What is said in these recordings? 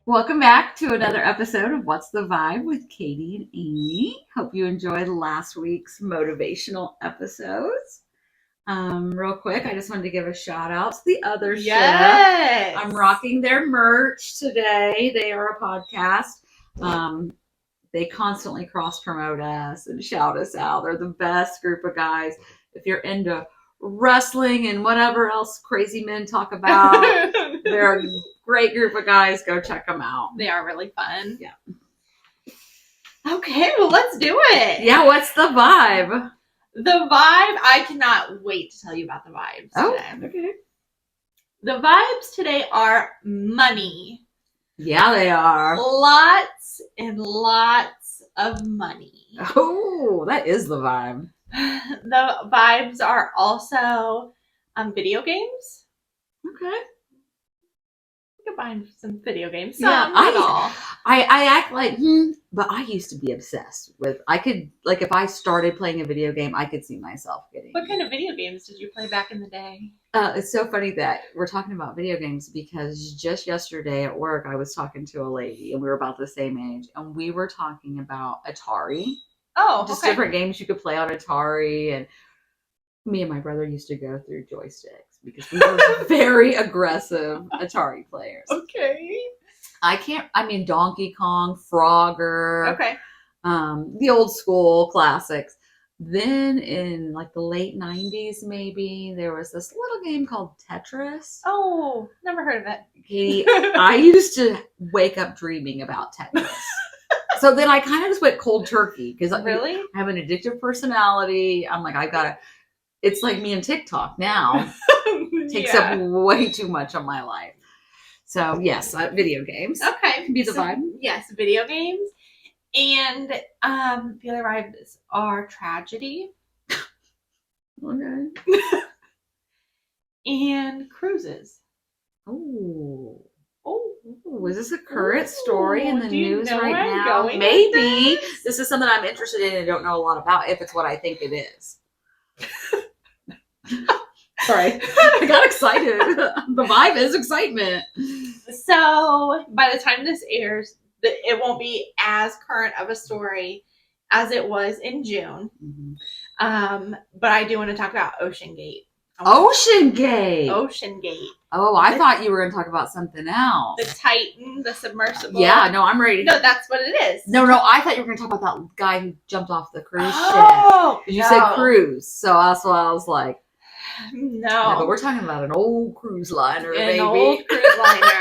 Welcome back to another episode of What's the Vibe with Katie and Amy. Hope you enjoyed last week's motivational episodes. Real quick, I just wanted to give a shout out to the other chef. I'm rocking their merch today. They are a podcast. They constantly cross promote us and shout us out. They're the best group of guys. If you're into wrestling and whatever else crazy men talk about, they're a great group of guys. Go check them out. They are really fun. Yeah. Okay, well, let's do it. Yeah, what's the vibe? The vibe, I cannot wait to tell you about the vibes today. Okay. The vibes today are money. Yeah, they are. Lots and lots of money. Oh, that is the vibe. The vibes are also video games. Okay. You can buy some video games. Yeah, not all. I act like, but I used to be obsessed with, I could, like, if I started playing a video game, I could see myself getting. What kind of video games did you play back in the day? It's so funny that we're talking about video games because just yesterday at work, I was talking to a lady and we were about the same age and we were talking about Atari. Oh, just okay. different games you could play on Atari. And me and my brother used to go through joysticks because we were very aggressive Atari players. Okay. Donkey Kong, Frogger. Okay. The old school classics. Then in like the late 90s, maybe, there was this little game called Tetris. Oh, never heard of it. Katie, I used to wake up dreaming about Tetris. So then I kind of just went cold turkey because Really? I have an addictive personality. I'm like, it's like me and TikTok now. Takes up way too much of my life. So yes, video games. Okay. Can be the vibe. Yes, video games. And the other vibes are tragedy. Okay. And cruises. Oh. Oh. Is this a current story in the news right now? Going Maybe. This is something I'm interested in and don't know a lot about if it's what I think it is. Sorry. I got excited. The vibe is excitement. So by the time this airs, it won't be as current of a story as it was in June. Mm-hmm. But I do want to talk about Ocean Gate. Ocean Gate. Oh, I thought you were going to talk about something else. The Titan, the submersible. Yeah, no, I'm ready. No, that's what it is. No, I thought you were going to talk about that guy who jumped off the cruise ship. Oh, You said cruise, so that's why I was like, no. Yeah, but we're talking about an old cruise liner, baby. An old cruise liner.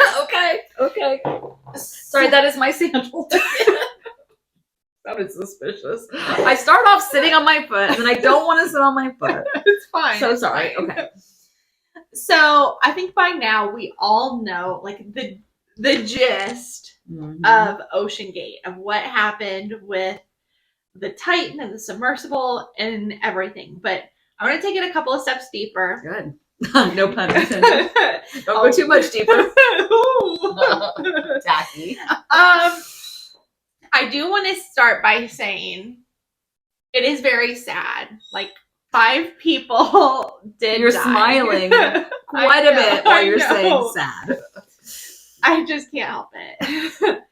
Okay. Sorry, that is my sandal. That is suspicious. I start off sitting on my foot, and then I don't want to sit on my foot. It's fine. So sorry. Okay. So I think by now we all know, like, the gist of Ocean Gate, of what happened with the Titan and the submersible and everything. But I'm going to take it a couple of steps deeper. Good. No pun intended. Don't go too much deeper. Tacky. I do want to start by saying it is very sad. Like, 5 people did You're die. smiling quite a bit while you're saying sad. I just can't help it.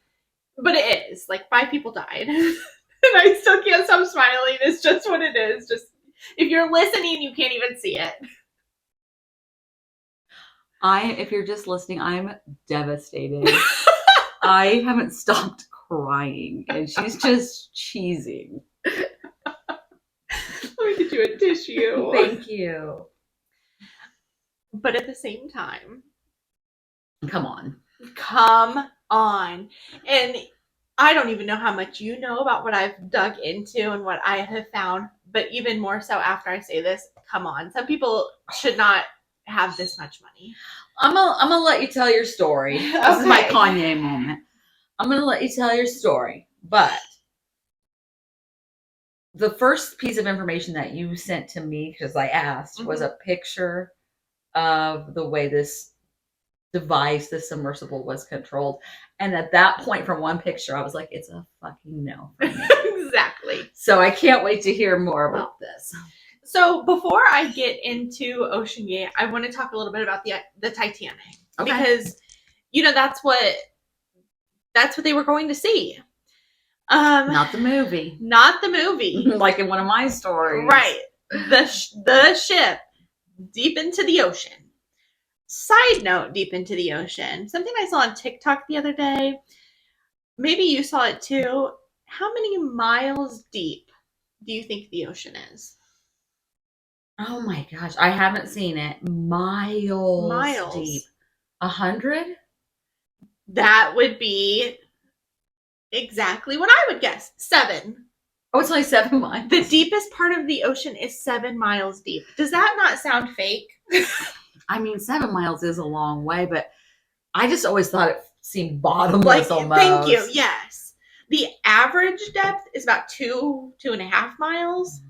But it is. Like, 5 people died. And I still can't stop smiling. It's just what it is. Just, if you're listening, you can't even see it. If you're just listening, I'm devastated. I haven't stopped crying, and she's just cheesing. Let me get you a tissue. Thank you. But at the same time, come on. And I don't even know how much you know about what I've dug into and what I have found, but even more so after I say this, come on. Some people should not have this much money. I'm gonna let you tell your story. Okay. This is my Kanye moment. I'm gonna let you tell your story, but the first piece of information that you sent to me, because I asked, was a picture of the way this device, the submersible, was controlled. And at that point, from one picture, I was like, it's a fucking no for me. Exactly. So I can't wait to hear more about this. So before I get into Ocean Gate, I want to talk a little bit about the Titanic. Okay. Because, that's what That's what they were going to see. Not the movie. Not the movie. Like in one of my stories. Right. The ship deep into the ocean. Side note, deep into the ocean. Something I saw on TikTok the other day. Maybe you saw it too. How many miles deep do you think the ocean is? Oh my gosh. I haven't seen it. Miles deep. 100? That would be exactly what I would guess. 7. Oh, it's only 7 miles. The deepest part of the ocean is 7 miles deep. Does that not sound fake? I mean, 7 miles is a long way, but I just always thought it seemed bottomless almost. Thank you. Yes. The average depth is about 2.5 miles.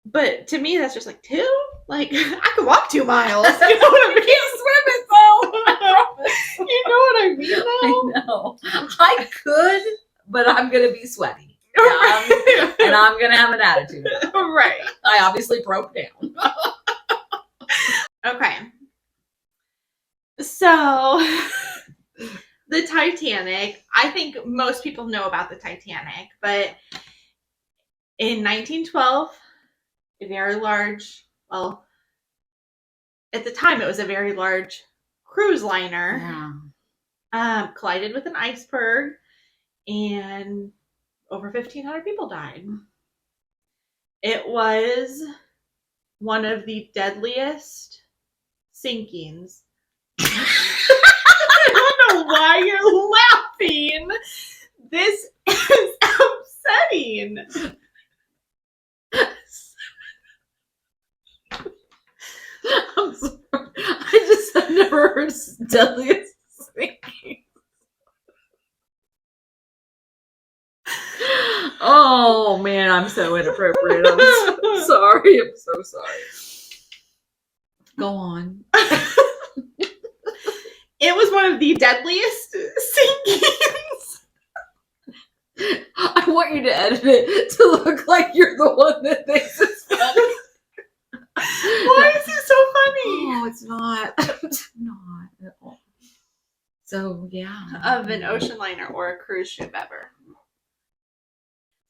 But to me, that's just like 2. Like, I could walk 2 miles. You know what I mean? You can't swim it though. You know what I mean, though? I know. I could, but I'm going to be sweaty. And I'm going to have an attitude. Right. I obviously broke down. Okay. So, the Titanic, I think most people know about the Titanic, but in 1912, a very large, well, at the time it was a very large cruise liner, collided with an iceberg, and over 1,500 people died. It was one of the deadliest sinkings. I don't know why you're laughing. This is upsetting. I'm sorry. I've never heard deadliest sinking. Oh man, I'm so inappropriate. I'm so sorry. I'm so sorry. Go on. It was one of the deadliest sinkings. I want you to edit it to look like you're the one that thinks it's funny. Why is it so funny? Oh, it's not. It's not at all. So, yeah. Of an ocean liner or a cruise ship ever.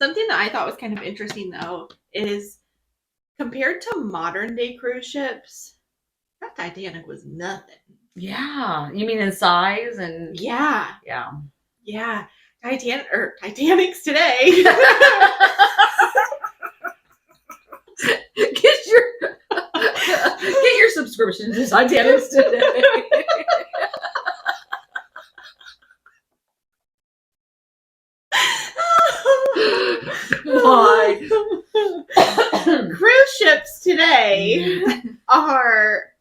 Something that I thought was kind of interesting, though, is compared to modern day cruise ships, that Titanic was nothing. Yeah. You mean in size and... Yeah. Yeah. Yeah. Titanics today. Get your subscription to Titanics today. Why? Cruise ships today are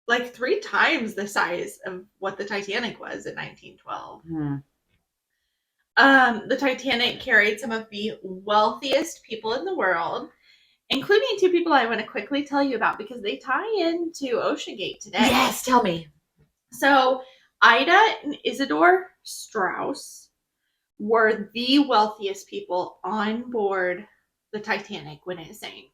like 3 times the size of what the Titanic was in 1912. The Titanic carried some of the wealthiest people in the world, including 2 people I want to quickly tell you about because they tie into OceanGate today. Yes, tell me. So, Ida and Isidore Strauss were the wealthiest people on board the Titanic when it sank.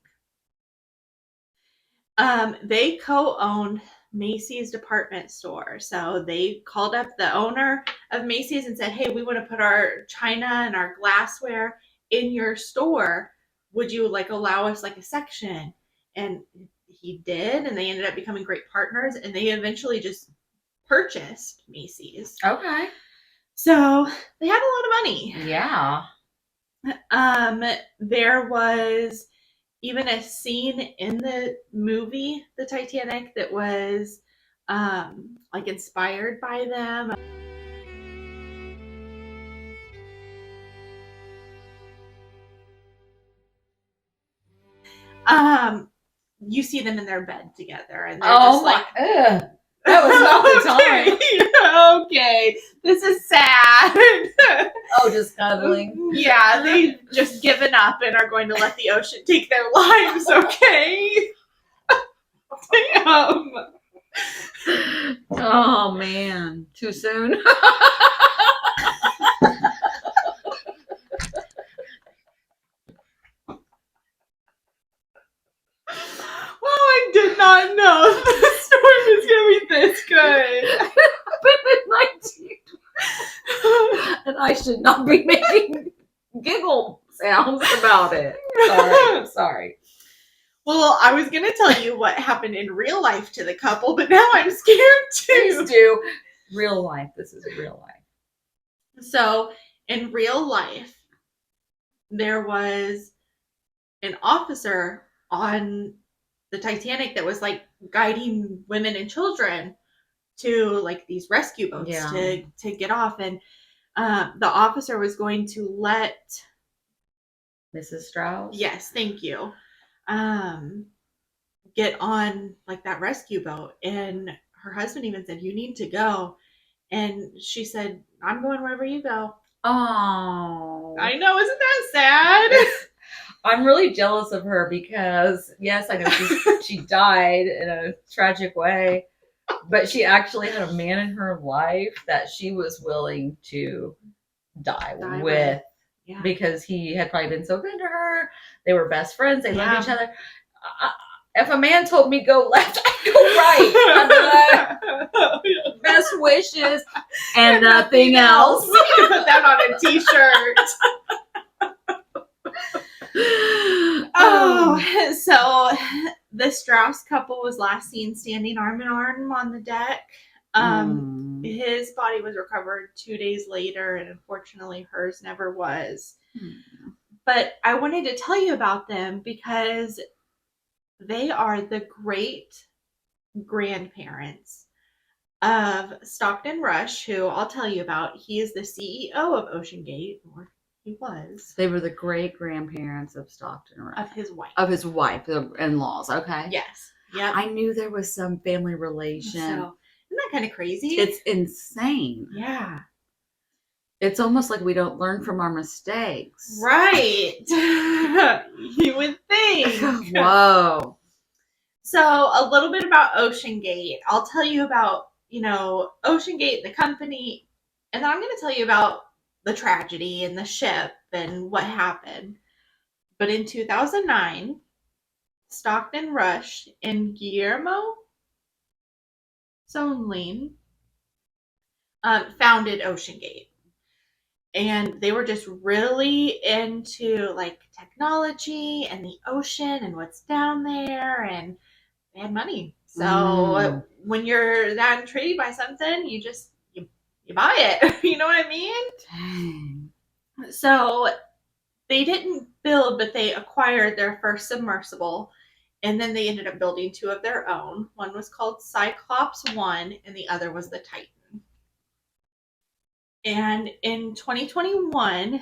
They co-owned Macy's department store. So they called up the owner of Macy's and said, hey, we want to put our china and our glassware in your store. Would you allow us a section? And he did, and they ended up becoming great partners, and they eventually just purchased Macy's. Okay. So they had a lot of money. Yeah. There was even a scene in the movie, The Titanic, that was inspired by them. You see them in their bed together, and they're that was not the time. Okay, this is sad. Oh, just cuddling. Yeah, they've just given up and are going to let the ocean take their lives. Okay. Damn. Oh man, too soon. Well, I did not know the story was going to be this good. But in 19... And I should not be making giggle sounds about it. Sorry. Well, I was going to tell you what happened in real life to the couple, but now I'm scared too. Please do. Real life. This is real life. So, in real life, there was an officer on the Titanic that was like guiding women and children to like these rescue boats to get off, and the officer was going to let Mrs. Strauss. Yes, thank you. Get on like that rescue boat, and her husband even said, "You need to go," and she said, "I'm going wherever you go." Oh, I know, isn't that sad? I'm really jealous of her because, yes, I know she died in a tragic way, but she actually had a man in her life that she was willing to die with. Yeah. Because he had probably been so good to her. They were best friends. They loved each other. If a man told me go left, I'd go right. Best wishes and nothing else. We need to put that on a t-shirt. So the Strauss couple was last seen standing arm in arm on the deck. His body was recovered 2 days later, and unfortunately hers never was. But I wanted to tell you about them because they are the great grandparents of Stockton Rush, who I'll tell you about. He is the CEO of Ocean Gate, or he was. They were the great grandparents of Stockton Rush. Of his wife. Of his wife, the in-laws, okay? Yes. Yep. I knew there was some family relation. So, isn't that kind of crazy? It's insane. Yeah. It's almost like we don't learn from our mistakes. Right. You would think. Whoa. So a little bit about Ocean Gate. I'll tell you about, Ocean Gate, the company, and then I'm going to tell you about the tragedy and the ship and what happened. But in 2009, Stockton Rush and Guillermo Sonlin founded Ocean Gate. And they were just really into like technology and the ocean and what's down there, and they had money. So when you're that intrigued by something, you just you buy it. You know what I mean? Dang. So they didn't build, but they acquired their first submersible, and then they ended up building 2 of their own. One was called Cyclops 1, and the other was the Titan. And in 2021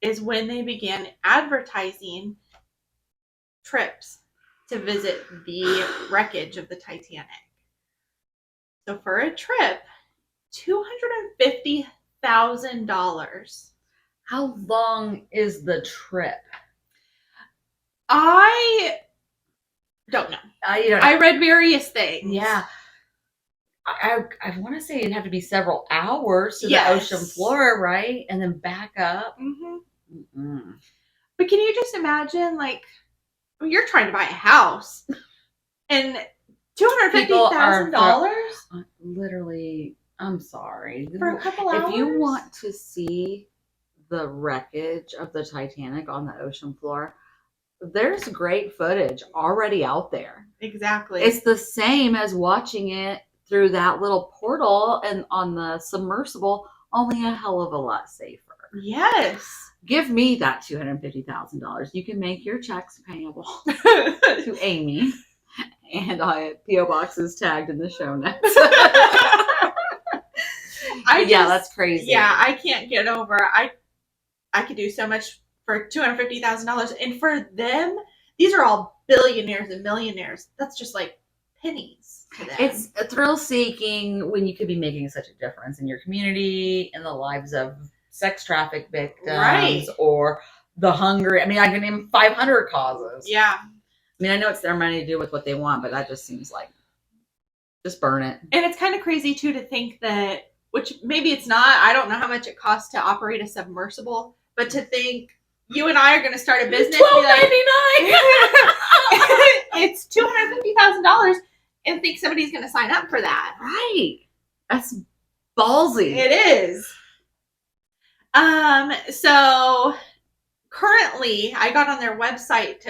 is when they began advertising trips to visit the wreckage of the Titanic. So for a trip, $250,000. How long is the trip? I don't know. I read various things. Yeah. I want to say it'd have to be several hours to the ocean floor, right? And then back up. Mm-hmm. But can you just imagine, like, you're trying to buy a house and $250,000? Literally, I'm sorry. For a couple hours? If you want to see the wreckage of the Titanic on the ocean floor, there's great footage already out there. Exactly. It's the same as watching it through that little portal and on the submersible, only a hell of a lot safer. Yes. Give me that $250,000. You can make your checks payable to Amy, and P.O. Box is tagged in the show notes. That's crazy. Yeah, I can't get over. I could do so much for $250,000, and for them, these are all billionaires and millionaires. That's just like pennies. It's a thrill-seeking when you could be making such a difference in your community, in the lives of sex traffic victims, right, or the hungry. I mean, I can name 500 causes. Yeah. I mean, I know it's their money to do with what they want, but that just seems like, just burn it. And it's kind of crazy, too, to think that, which maybe it's not, I don't know how much it costs to operate a submersible, but to think you and I are going to start a business. $12.99. It's $250,000. And think somebody's going to sign up for that. Right. That's ballsy. It is. So currently, I got on their website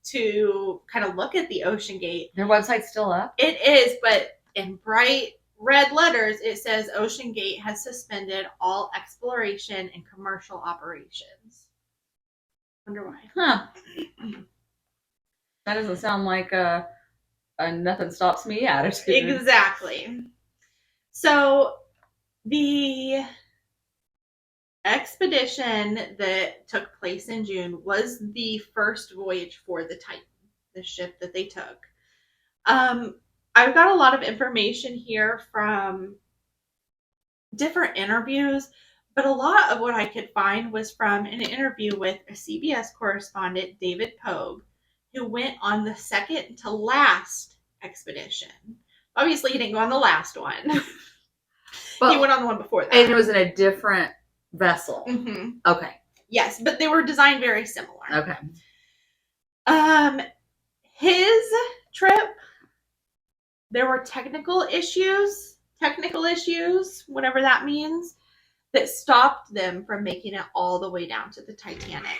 to kind of look at the Ocean Gate. Their website's still up? It is, but in bright red letters, it says Ocean Gate has suspended all exploration and commercial operations. Wonder why? Huh. That doesn't sound like a nothing stops me attitude. Exactly. So the expedition that took place in June was the first voyage for the Titan, the ship that they took. I've got a lot of information here from different interviews, but a lot of what I could find was from an interview with a CBS correspondent, David Pogue, who went on the second to last expedition. Obviously, he didn't go on the last one. But he went on the one before that. And it was in a different vessel. Mm-hmm. Okay. Yes, but they were designed very similar. Okay. His trip, there were technical issues, whatever that means, that stopped them from making it all the way down to the Titanic.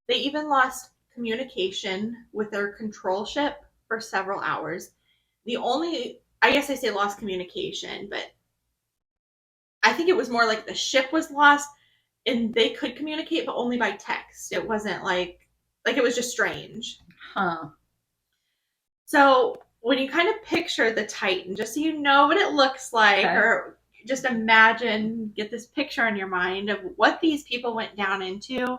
They even lost communication with their control ship for several hours. I guess I say lost communication, but I think it was more like the ship was lost and they could communicate, but only by text. It wasn't like it was just strange. Huh. So when you kind of picture the Titan, just so you know what it looks like, okay, or just imagine, get this picture in your mind of what these people went down into.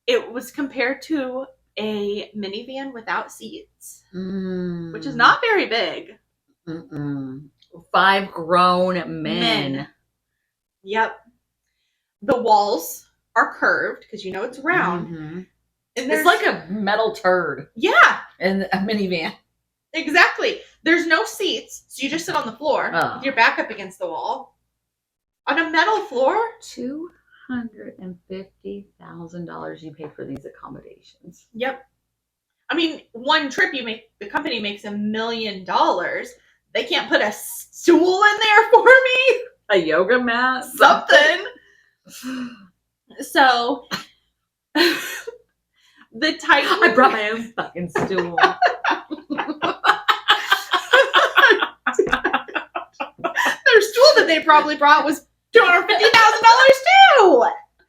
It was compared to a minivan without seats, which is not very big. 5 grown men. Yep. The walls are curved because you know it's round. Mm-hmm. And it's like a metal turd. Yeah. In a minivan. Exactly. There's no seats, so you just sit on the floor with your back up against the wall. On a metal floor? $250,000 you pay for these accommodations. Yep. I mean, one trip the company makes $1 million. They can't put a stool in there for me? A yoga mat? Something. So the Titan. I brought my own fucking stool. Their stool that they probably brought was $250,000 too.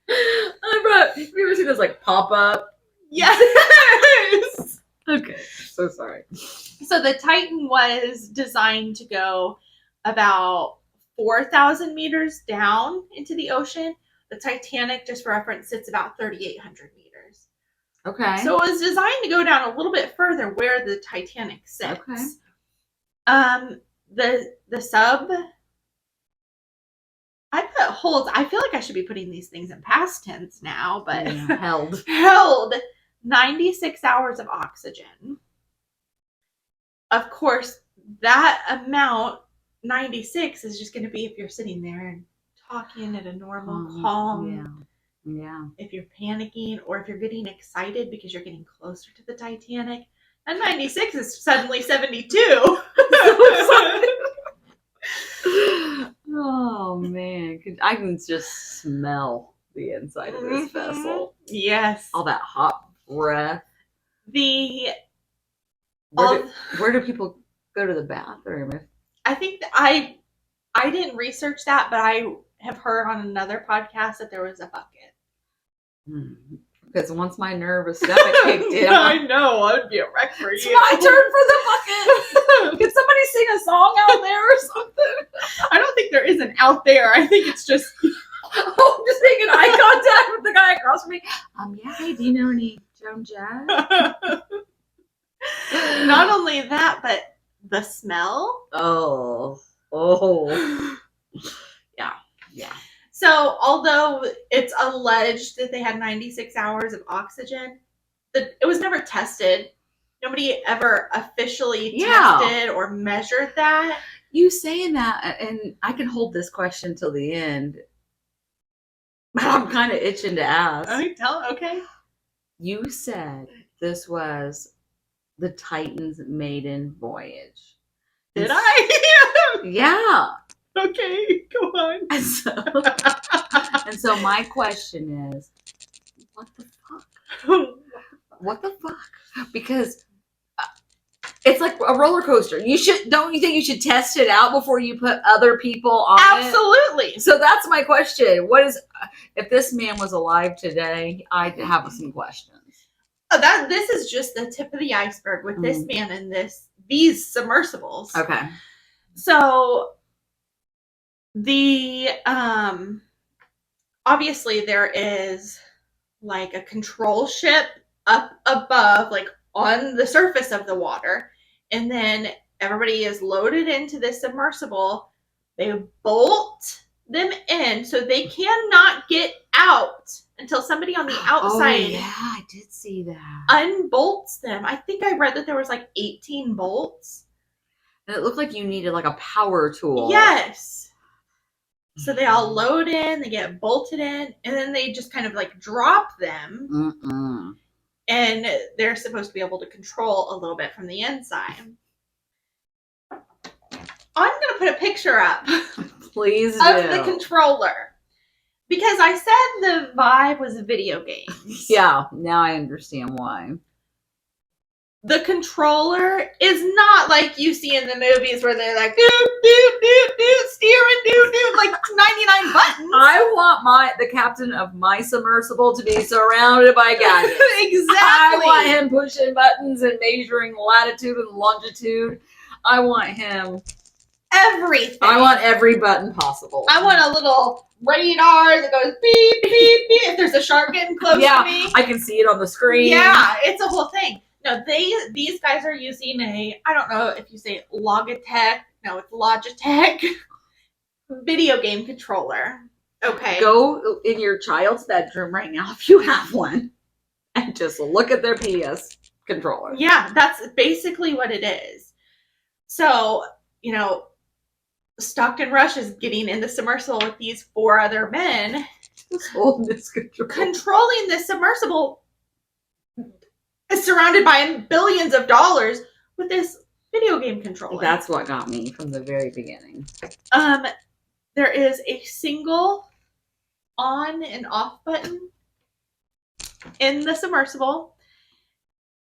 Have you ever seen those like pop up? Yes. Okay, so sorry. So the Titan was designed to go about 4,000 meters down into the ocean. The Titanic, just for reference, sits about 3,800 meters. Okay. So it was designed to go down a little bit further where the Titanic sits. Okay. The sub, I put holds. I feel like I should be putting these things in past tense now, but held 96 hours of oxygen. Of course, that amount, 96, is just going to be if you're sitting there and talking at a normal, calm. Yeah. If you're panicking or if you're getting excited because you're getting closer to the Titanic, and 96 is suddenly 72. Oh man, I can just smell the inside of this vessel. Yes, all that hot breath. Where do people go to the bathroom? I think I didn't research that, but I have heard on another podcast that there was a bucket. Because once my nervous stomach kicked in, I know, I'd be a wreck for it's you. My turn for the bucket. Can somebody sing a song out there or something? I don't think there is an out there. I think it's just just making eye contact with the guy across from me. Yeah, hey, do you know any Joan Jazz? Not only that, but the smell. Oh. Yeah. So, although it's alleged that they had 96 hours of oxygen, it was never tested. Nobody ever officially tested or measured that. You saying that, and I can hold this question till the end, but I'm kind of itching to ask. Okay. You said this was the Titan's maiden voyage. Did I? Yeah. Okay, go on. And so my question is, what the fuck? What the fuck? Because it's like a roller coaster. Don't you think you should test it out before you put other people on it? Absolutely. So that's my question. If this man was alive today, I'd have some questions. This is just the tip of the iceberg with this man and these submersibles. Okay. So the obviously there is like a control ship up above, like on the surface of the water, and then everybody is loaded into this submersible. They bolt them in so they cannot get out until somebody on the outside I did see that. unbolts them. I think I read that there was like 18 bolts. And it looked like you needed like a power tool. Yes. So they all load in, they get bolted in, and then they just kind of like drop them. And they're supposed to be able to control a little bit from the inside. I'm going to put a picture up. Please of the controller. Because I said the vibe was video games. Yeah, now I understand why. The controller is not like you see in the movies where they're like, doot, doot, doot, doot, steering, doot, doot, like 99 buttons. I want the captain of my submersible to be surrounded by gadgets. Exactly. I want him pushing buttons and measuring latitude and longitude. I want him everything. I want every button possible. I want a little radar that goes beep, beep, beep. If there's a shark getting close to me. I can see it on the screen. Yeah, it's a whole thing. No, these guys are using I don't know if you say Logitech. No, it's Logitech video game controller. Okay. Go in your child's bedroom right now if you have one and just look at their PS controller. Yeah, that's basically what it is. So, Stockton Rush is getting in the submersible with these 4 other men. Controlling the submersible is surrounded by billions of dollars with this video game controller. That's what got me from the very beginning. There is a single on and off button in the submersible.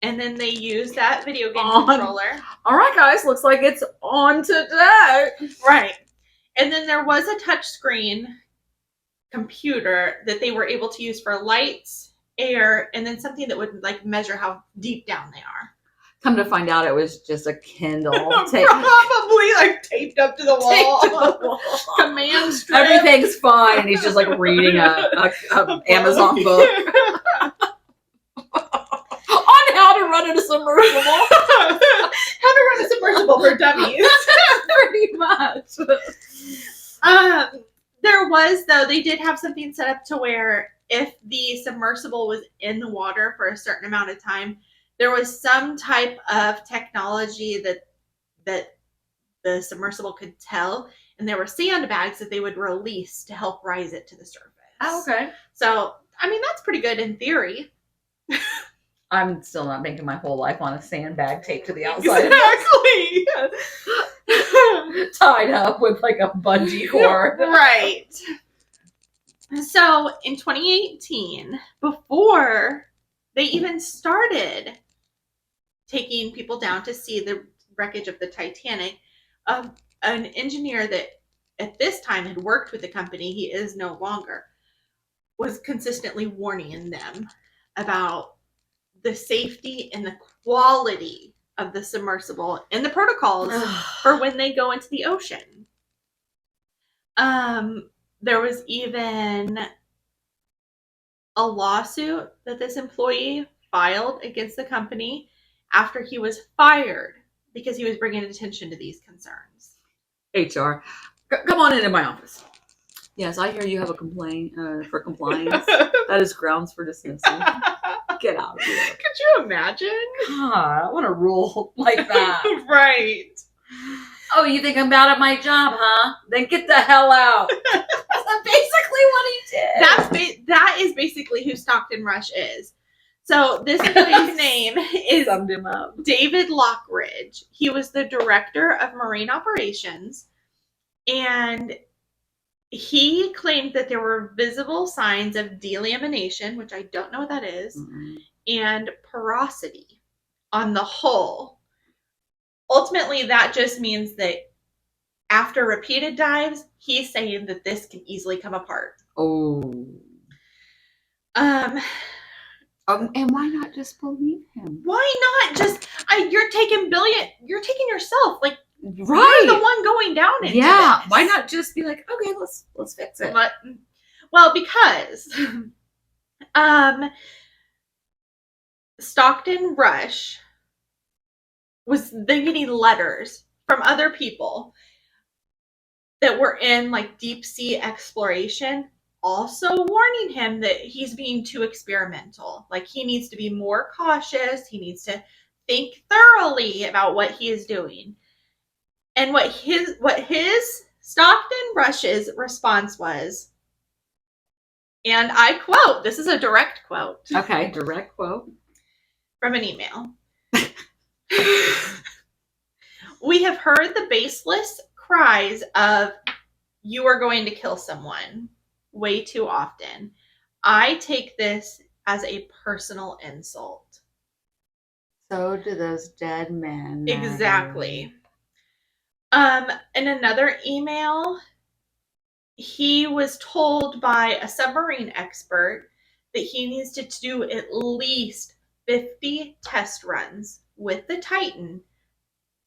And then they use that video game controller. All right, guys. Looks like it's on today. Right. And then there was a touchscreen computer that they were able to use for lights, air, and then something that would like measure how deep down they are. Come to find out, it was just a Kindle. Probably like taped up to the wall. Command strip. Everything's fine. And he's just like reading a Amazon book. On how to run a submersible. How to run a submersible for dummies. Pretty much. There was, though, they did have something set up to where if the submersible was in the water for a certain amount of time, there was some type of technology that the submersible could tell, and there were sandbags that they would release to help rise it to the surface. Oh, okay. So, I mean, that's pretty good in theory. I'm still not making my whole life on a sandbag taped to the outside. Exactly. Tied up with like a bungee cord. Right. So in 2018, before they even started taking people down to see the wreckage of the Titanic, an engineer that at this time had worked with the company, he is no longer, was consistently warning them about the safety and the quality of the submersible and the protocols for when they go into the ocean. There was even a lawsuit that this employee filed against the company after he was fired because he was bringing attention to these concerns. HR, come on into my office. Yes, I hear you have a complaint for compliance. That is grounds for dismissal. Get out of here. Could you imagine? God, I want a rule like that. Right. Oh, you think I'm bad at my job, huh? Then get the hell out. That's basically what he did. That is basically who Stockton Rush is. So this employee's name is Summed him up. David Lockridge. He was the director of marine operations. And he claimed that there were visible signs of delamination, which I don't know what that is, and porosity on the hull. Ultimately, that just means that after repeated dives, he's saying that this can easily come apart. Oh. And why not just believe him? Why not just? You're taking yourself. Like, right, you're the one going down into this. Why not just be like, okay, let's fix it? Well, because Stockton Rush was then getting letters from other people that were in like deep sea exploration, also warning him that he's being too experimental. Like, he needs to be more cautious. He needs to think thoroughly about what he is doing. And what his Stockton Rush's response was, and I quote, this is a direct quote. Okay, direct quote. From an email. We have heard the baseless cries of, you are going to kill someone, way too often. I take this as a personal insult. So do those dead men. Exactly. In another email, he was told by a submarine expert that he needs to do at least 50 test runs with the Titan.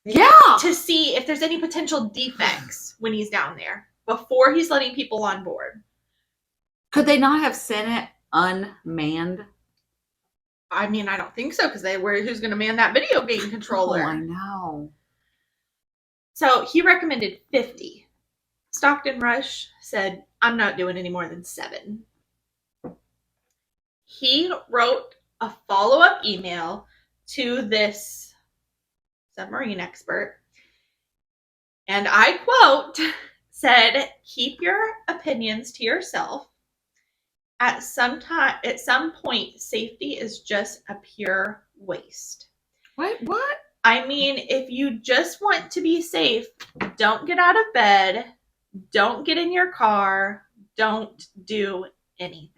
Yeah. To see if there's any potential defects when he's down there before he's letting people on board. Could they not have sent it unmanned? I mean, I don't think so, because who's going to man that video game controller? Oh, I know. So he recommended 50. Stockton Rush said, I'm not doing any more than 7. He wrote a follow-up email to this submarine expert, and I quote, said, keep your opinions to yourself. At some point, safety is just a pure waste. What? I mean, if you just want to be safe, don't get out of bed, don't get in your car, don't do anything.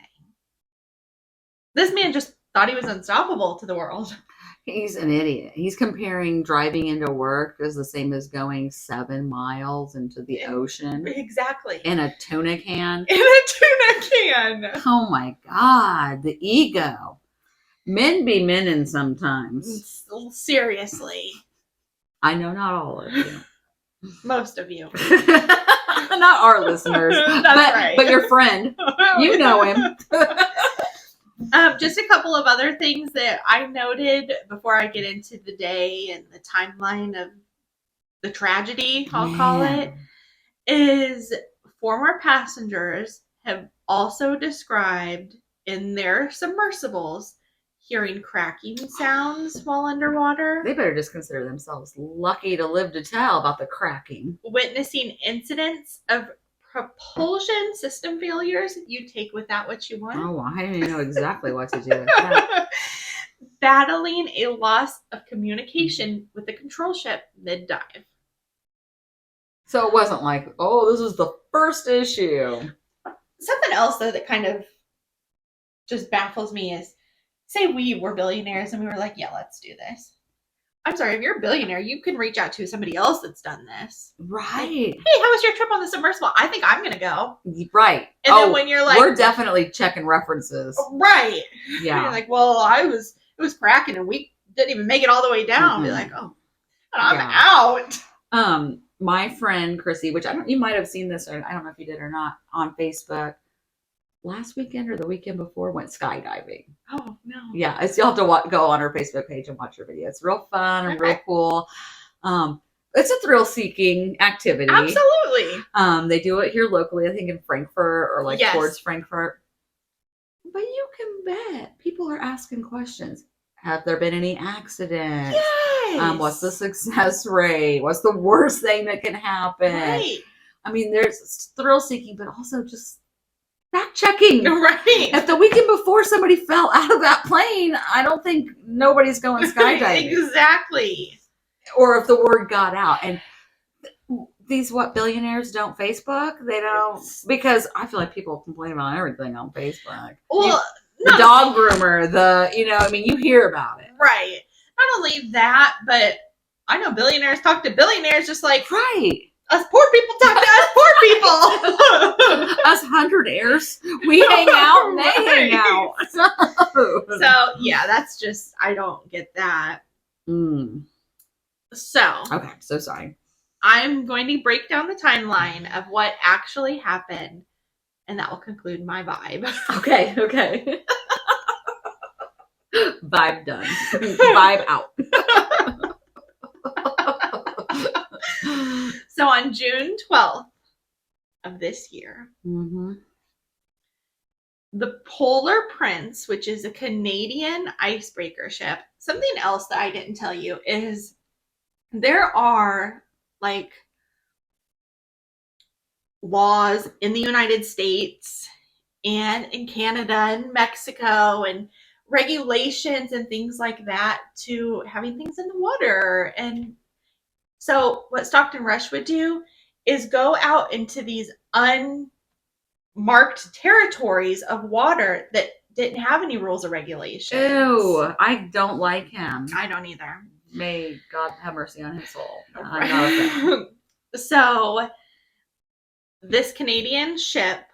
This man just thought he was unstoppable to the world. He's an idiot. He's comparing driving into work as the same as going 7 miles into the ocean. Exactly. In a tuna can. Oh my God. The ego. Men be menning sometimes. Seriously. I know not all of you. Most of you. Not our listeners. Right. But your friend. You know him. Just a couple of other things that I noted before I get into the day and the timeline of the tragedy, I'll call it, is former passengers have also described in their submersibles hearing cracking sounds while underwater. They better just consider themselves lucky to live to tell about the cracking. Witnessing incidents of propulsion system failures. You take with that what you want. Oh, I didn't know exactly what to do with that. Battling a loss of communication with the control ship mid-dive. So it wasn't like, oh, this was the first issue. Something else, though, that kind of just baffles me is, say we were billionaires and we were like, yeah, let's do this. I'm sorry, if you're a billionaire, you can reach out to somebody else that's done this. Right. Like, hey, how was your trip on the submersible? I think I'm going to go. Right. And then when you're like, we're definitely checking references. Right. Yeah. You're like, well, it was cracking and we didn't even make it all the way down. Mm-hmm. Be like, oh, I'm out. My friend Chrissy, which you might have seen this, or I don't know if you did or not, on Facebook. Last weekend or the weekend before, went skydiving. Oh, no. Yeah, you'll have to go on her Facebook page and watch her video. It's real fun and real cool. It's a thrill-seeking activity. Absolutely. They do it here locally, I think in Frankfurt or towards Frankfurt. But you can bet people are asking questions. Have there been any accidents? Yes. What's the success rate? What's the worst thing that can happen? Right. I mean, there's thrill-seeking, but also just fact-checking. Right. If the weekend before somebody fell out of that plane, I don't think nobody's going skydiving. Exactly. Or if the word got out. And these billionaires don't Facebook? They don't, because I feel like people complain about everything on Facebook. Well, the dog groomer, you hear about it. Right. Not only that, but I know billionaires talk to billionaires just like right. Us poor people talk to us poor people. Us hundredaires, we hang out and they hang out. So yeah, that's just, I don't get that. So okay, so sorry. I'm going to break down the timeline of what actually happened, and that will conclude my vibe. Okay. Vibe done. Vibe out. So on June 12th of this year, the Polar Prince, which is a Canadian icebreaker ship, something else that I didn't tell you is there are like laws in the United States and in Canada and Mexico and regulations and things like that to having things in the water. And so what Stockton Rush would do is go out into these unmarked territories of water that didn't have any rules or regulations. Ew, I don't like him. I don't either. May God have mercy on his soul. Right. I'm not a fan. So this Canadian ship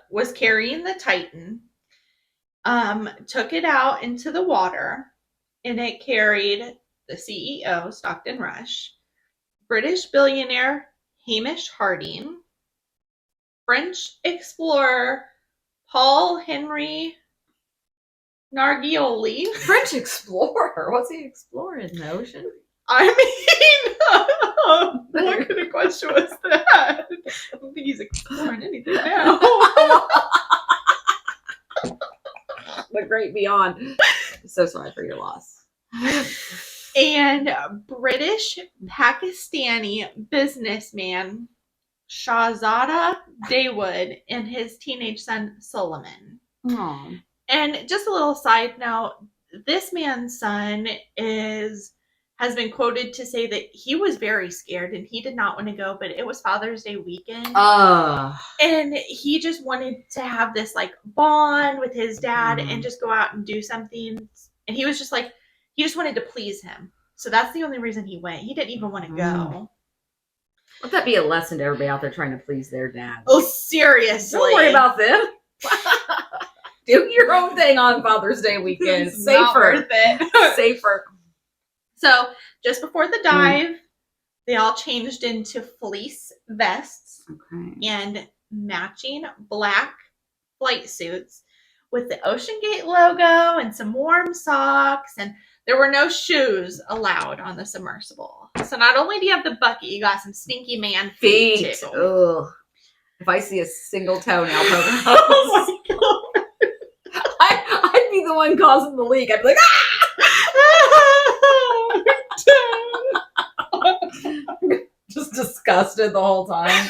was carrying the Titan, took it out into the water, and it carried the CEO, Stockton Rush, British billionaire Hamish Harding, French explorer Paul Henry Nargioli. French explorer? What's he exploring in the ocean? I mean, what kind of question was that? I don't think he's exploring anything now. The great beyond. So sorry for your loss. And British Pakistani businessman Shahzada Dawood and his teenage son Solomon. Aww. And just a little side note, this man's son has been quoted to say that he was very scared and he did not want to go, but it was Father's Day weekend. And he just wanted to have this like bond with his dad and just go out and do something. And he was just like, he just wanted to please him. So that's the only reason he went. He didn't even want to go. Let that be a lesson to everybody out there trying to please their dad. Oh, seriously. Don't worry about them. Do your own thing on Father's Day weekend. It's Safer. not worth it. Safer. So just before the dive, they all changed into fleece vests and matching black flight suits with the Ocean Gate logo and some warm socks, and there were no shoes allowed on the submersible. So not only do you have the bucket, you got some stinky man feet too. Ugh. If I see a single toenail poking out, oh my god! I'd be the one causing the leak. I'd be like, just disgusted the whole time.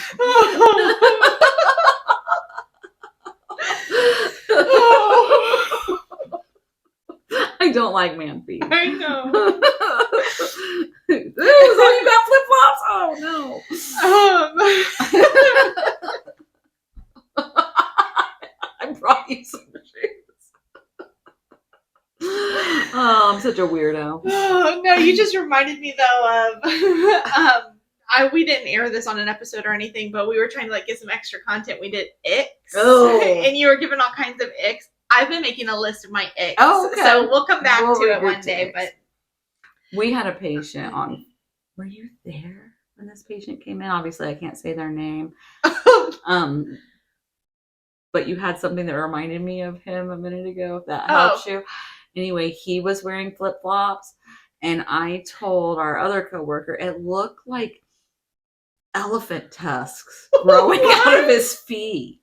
I don't like man feet. I know. Ooh, so you got flip flops? Oh no. I brought you some shoes. Oh, I'm such a weirdo. Oh, no, you just reminded me though of we didn't air this on an episode or anything, but we were trying to like get some extra content. We did icks. Oh. And you were given all kinds of icks. I've been making a list of my icks. Oh, okay. So we'll come back to it one day. But we had a patient on. Were you there when this patient came in? Obviously, I can't say their name. But you had something that reminded me of him a minute ago. If that helps you. Anyway, he was wearing flip flops, and I told our other coworker it looked like elephant tusks growing out of his feet.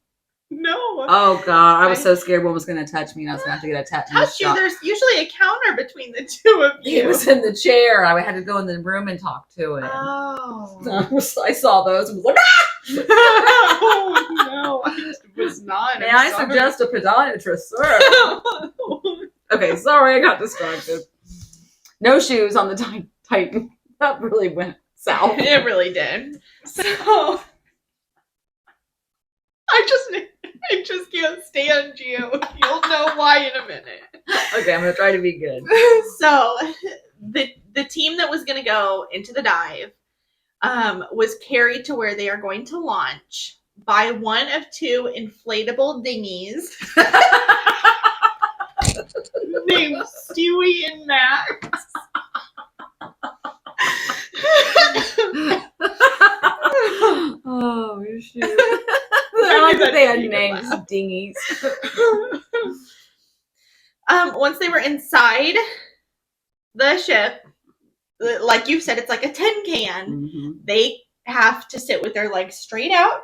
No. Oh god, I was so scared one was going to touch me and I was going to have to get a tetanus shot. There's usually a counter between the two of you. He was in the chair. I had to go in the room and talk to him. Oh. I saw those and was like, ah! Oh no, I was not. May I suggest a podiatrist, sir? Okay, sorry, I got distracted. No shoes on the Titan. That really went south. It really did. So I just can't stand you. You'll know why in a minute. Okay, I'm gonna try to be good. So the team that was going to go into the dive was carried to where they are going to launch by one of two inflatable dinghies named Stewie and Max. Oh shoot! I like that they had names, dinghies. Once they were inside the ship, like you said, it's like a tin can. Mm-hmm. They have to sit with their legs straight out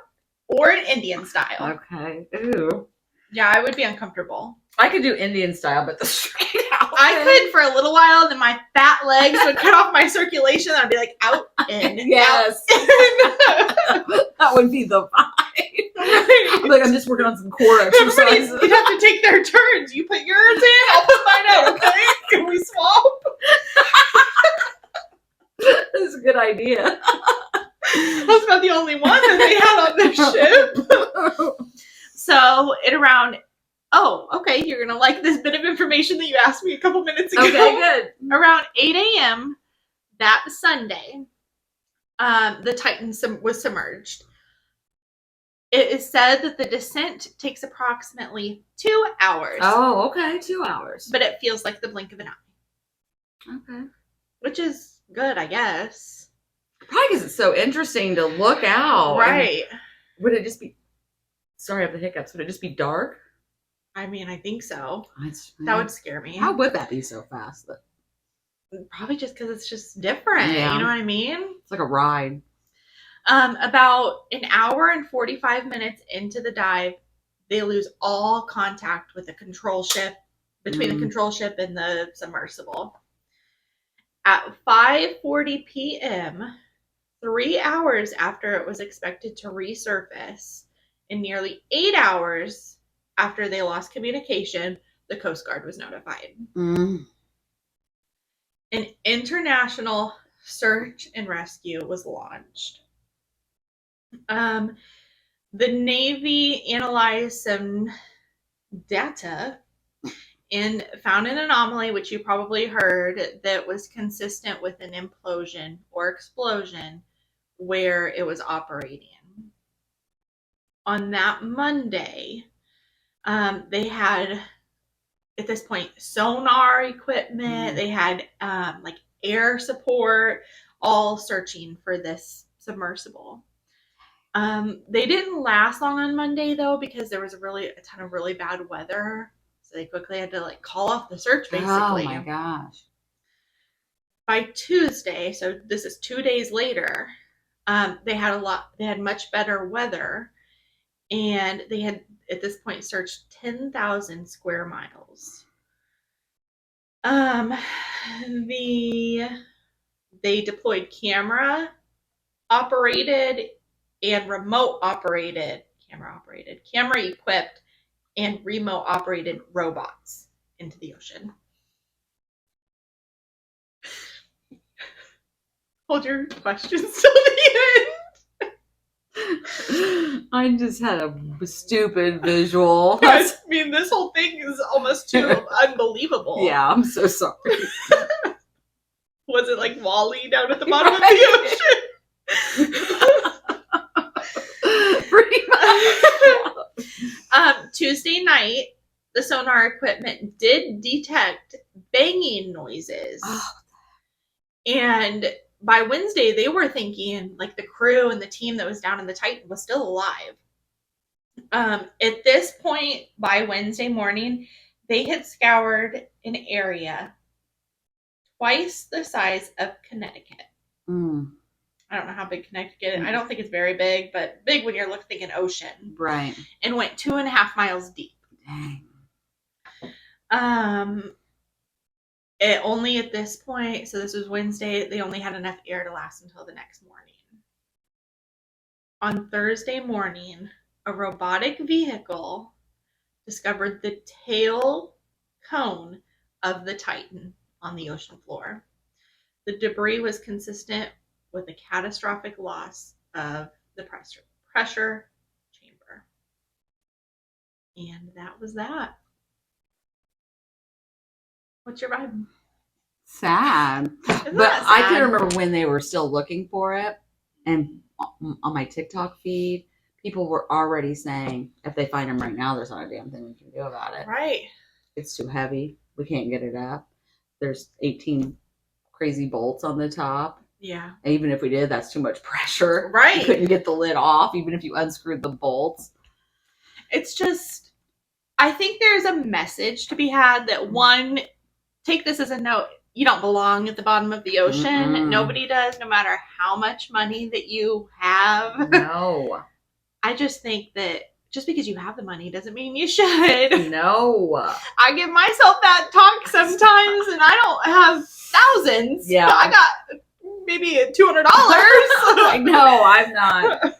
or an Indian style. Okay. Ooh. Yeah, I would be uncomfortable. I could do Indian style, but the straight out. I could for a little while, then my fat legs would cut off my circulation. I'd be like out in. Yes. That would be the vibe. I'm like, I'm just working on some core exercises. You'd have to take their turns. You put yours in, I'll put mine out, okay? Can we swap? That's a good idea. I was about the only one that they had on the ship. So at around, okay, you're going to like this bit of information that you asked me a couple minutes ago. Okay, good. Around 8 a.m. that Sunday, the Titan was submerged. It is said that the descent takes approximately 2 hours. Oh, okay, 2 hours. But it feels like the blink of an eye. Okay. Which is good, I guess. Probably because it's so interesting to look out. Right. And would it just be, sorry, I have the hiccups, would it just be dark? I mean, I think so. That would scare me. How would that be so fast? Probably just because it's just different. Yeah. You know what I mean? It's like a ride. About an hour and 45 minutes into the dive, they lose all contact with the control ship, between the control ship and the submersible. At 5:40 p.m., 3 hours after it was expected to resurface, and nearly 8 hours after they lost communication, the Coast Guard was notified. An international search and rescue was launched. The Navy analyzed some data and found an anomaly, which you probably heard, that was consistent with an implosion or explosion where it was operating. On that Monday, they had, at this point, sonar equipment. They had like air support, all searching for this submersible. They didn't last long on Monday though, because there was a ton of really bad weather. So they quickly had to like call off the search basically. Oh my gosh. By Tuesday, so this is 2 days later, they had much better weather, and they had at this point searched 10,000 square miles. They deployed camera operated and remote operated, camera equipped and remote operated robots into the ocean. Hold your questions till the end. I just had a stupid visual. I mean, this whole thing is almost too unbelievable. Yeah, I'm so sorry. Was it like WALL-E down at the bottom of the ocean? Pretty much. Tuesday night, the sonar equipment did detect banging noises. Oh. And by Wednesday, they were thinking like the crew and the team that was down in the Titan was still alive. At this point, by Wednesday morning, they had scoured an area twice the size of Connecticut. I don't know how big Connecticut is. I don't think it's very big, but big when you're thinking ocean. Right. And went 2.5 miles deep. Dang. It only at this point, so this was Wednesday, they only had enough air to last until the next morning. On Thursday morning, a robotic vehicle discovered the tail cone of the Titan on the ocean floor. The debris was consistent with a catastrophic loss of the pressure chamber. And that was that. What's your vibe? Sad. Isn't But that I sad? can remember when they were still looking for it, and on my TikTok feed, people were already saying if they find them right now, there's not a damn thing we can do about it. Right. It's too heavy. We can't get it up. There's 18 crazy bolts on the top. Yeah. And even if we did, that's too much pressure. Right. You couldn't get the lid off, even if you unscrewed the bolts. It's just, I think there's a message to be had that, one, take this as a note. You don't belong at the bottom of the ocean. Mm-mm. Nobody does, no matter how much money that you have. No. I just think that just because you have the money doesn't mean you should. No. I give myself that talk sometimes, and I don't have thousands. Yeah. I got maybe $200. I know, I'm not.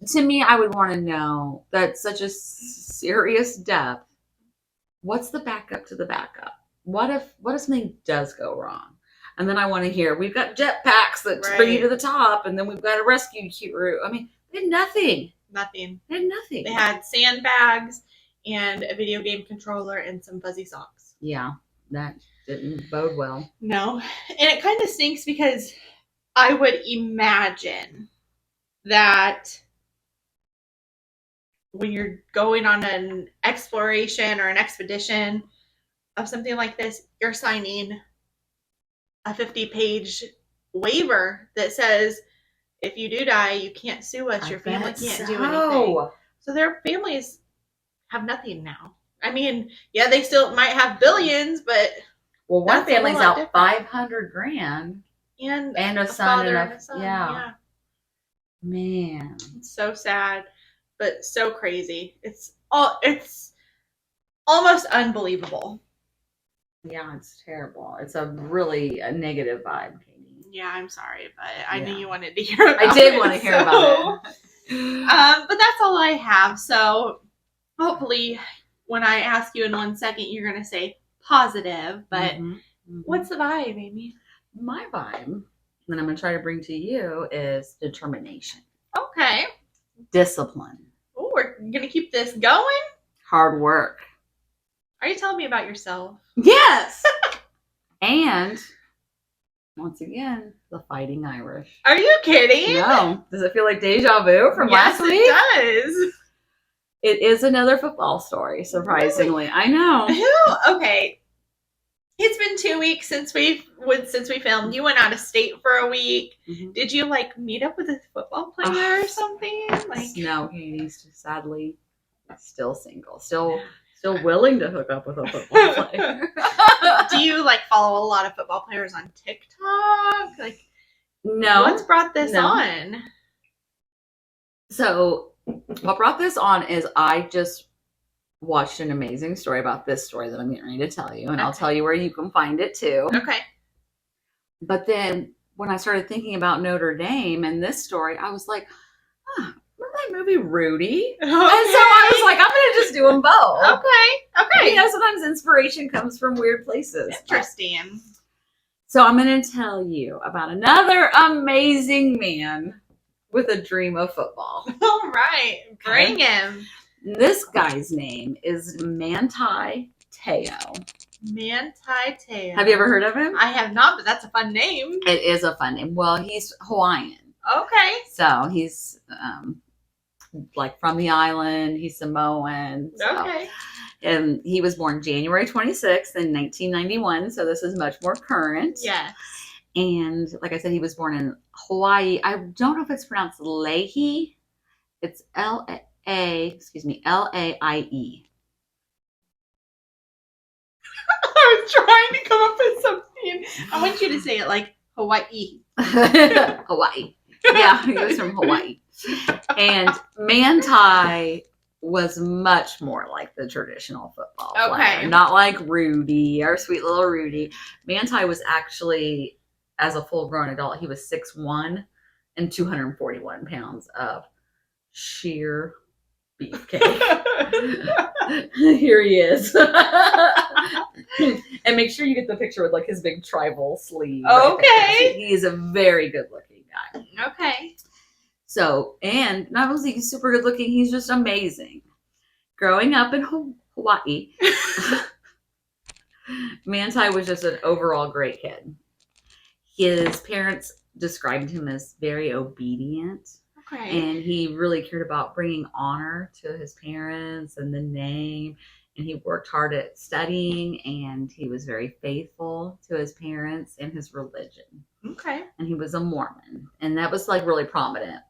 To me, I would want to know that such a serious death, what's the backup to the backup? What if something does go wrong? And then I want to hear, we've got jetpacks that bring you to the top, and then we've got a rescue crew. I mean, they had nothing. Nothing. They had nothing. They had sandbags and a video game controller and some fuzzy socks. Yeah, that didn't bode well. No. And it kind of stinks because I would imagine that when you're going on an exploration or an expedition of something like this, you're signing a 50-page waiver that says, if you do die, you can't sue us. Your family can't do anything. So their families have nothing now. I mean, yeah, they still might have billions, but well, one family's out different. $500,000 and a son father and and a son. yeah. Man, it's so sad, but so crazy. It's almost unbelievable. Yeah, it's terrible. It's a really negative vibe, Katie. Yeah, I'm sorry, but I knew you wanted to hear about it. I did want to hear about it. But that's all I have. So hopefully when I ask you in 1 second, you're going to say positive. But what's the vibe, Amy? My vibe that I'm going to try to bring to you is determination. Okay. Discipline. Oh, we're going to keep this going? Hard work. Are you telling me about yourself? Yes. And once again, the Fighting Irish. Are you kidding? No. Does it feel like deja vu from last week? It does. It is another football story, surprisingly. Really? I know. Okay. It's been 2 weeks since we filmed. You went out of state for a week. Mm-hmm. Did you meet up with a football player or something? No, Katie's sadly still single. Still willing to hook up with a football player. Do you follow a lot of football players on TikTok? No. What's brought this on? So what brought this on is I just watched an amazing story about this story that I'm getting ready to tell you, and I'll tell you where you can find it too. Okay. But then when I started thinking about Notre Dame and this story, I was like, remember that movie Rudy? Okay. And so I was like, I'm going to just do them both. Okay. Sometimes inspiration comes from weird places. Interesting. So I'm going to tell you about another amazing man with a dream of football. All right. Bring him. This guy's name is Manti Te'o. Manti Te'o. Have you ever heard of him? I have not, but that's a fun name. It is a fun name. Well, he's Hawaiian. Okay. So he's from the island. He's Samoan. So. Okay. And he was born January 26th in 1991. So this is much more current. Yes. And like I said, he was born in Hawaii. I don't know if it's pronounced Laie. It's Laie. I was trying to come up with something. I want you to say it like Hawaii. Hawaii. Yeah, he was from Hawaii. And Manti was much more like the traditional football player. Not like Rudy, our sweet little Rudy. Manti was actually, as a full-grown adult, he was 6'1" and 241 pounds of sheer beefcake. Here he is. And make sure you get the picture with his big tribal sleeve. Okay. He is a very good looking Okay. So, and not only is he super good looking, he's just amazing. Growing up in Hawaii, Manti was just an overall great kid. His parents described him as very obedient. Okay. And he really cared about bringing honor to his parents and the name. And he worked hard at studying, and he was very faithful to his parents and his religion. Okay. And he was a Mormon. And that was like really prominent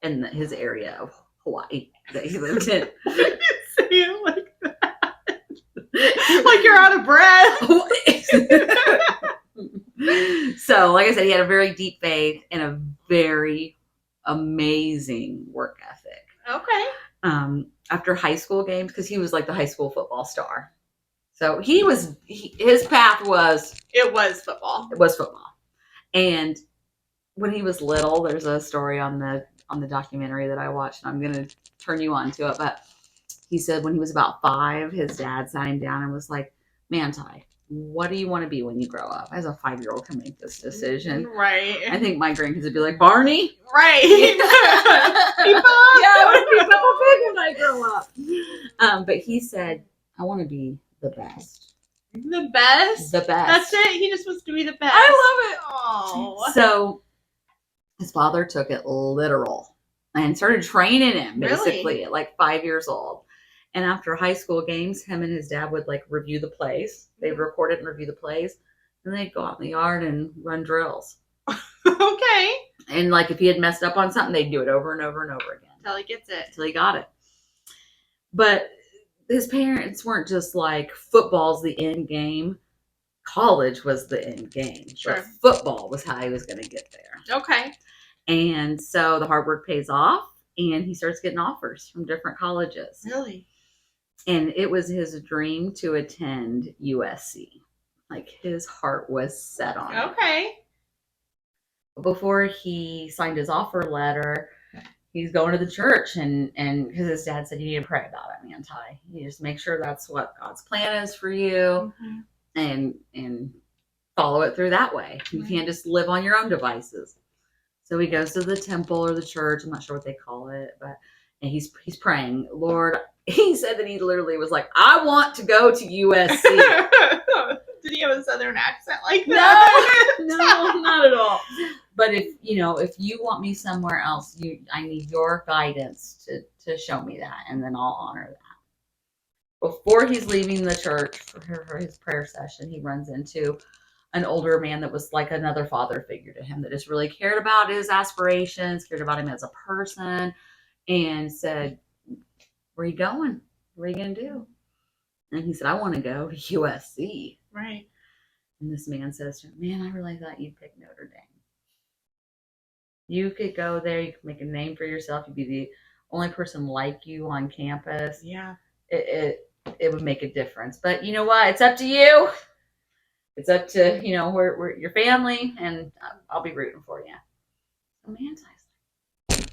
in his area of Hawaii that he lived in. Say it like that. Like you're out of breath. So, like I said, he had a very deep faith and a very amazing work ethic. Okay. After high school games, because he was like the high school football star. So his path was... It was football. It was football. And when he was little, there's a story on the documentary that I watched, and I'm going to turn you on to it. But he said when he was about 5, his dad sat him down and was like, Manti, what do you want to be when you grow up? As a 5-year-old can make this decision. Right. I think my grandkids would be like, Barney? Right. Yeah, I want to be Peppa Pig when I grow up. But he said, I want to be the best. The best? The best. That's it? He just wants to be the best. I love it. So his father took it literal and started training him basically at like 5 years old. And after high school games, him and his dad would like review the plays. They'd record it and review the plays. And they'd go out in the yard and run drills. Okay. And like if he had messed up on something, they'd do it over and over and over again. Until he gets it. Until he got it. But his parents weren't just like, football's the end game. College was the end game. Sure. But football was how he was going to get there. Okay. And so the hard work pays off, and he starts getting offers from different colleges. Really? And it was his dream to attend USC. Like his heart was set on it. Okay. Before he signed his offer letter, he's going to the church, and because his dad said you need to pray about it, Manti. You just make sure that's what God's plan is for you, and follow it through that way. You can't just live on your own devices. So he goes to the temple or the church. I'm not sure what they call it, and he's praying, Lord. He said that he literally was like, I want to go to USC. Did he have a southern accent like that? No, not at all. But if you want me somewhere else, I need your guidance to show me that, and then I'll honor that. Before he's leaving the church for his prayer session, he runs into an older man that was like another father figure to him, that just really cared about his aspirations, cared about him as a person, and said, where are you going? What are you going to do? And he said, I want to go to USC. Right. And this man says to him, man, I really thought you'd pick Notre Dame. You could go there. You could make a name for yourself. You'd be the only person like you on campus. Yeah. It would make a difference. But you know what? It's up to you. It's up to, where your family, and I'll be rooting for you. So Manti's.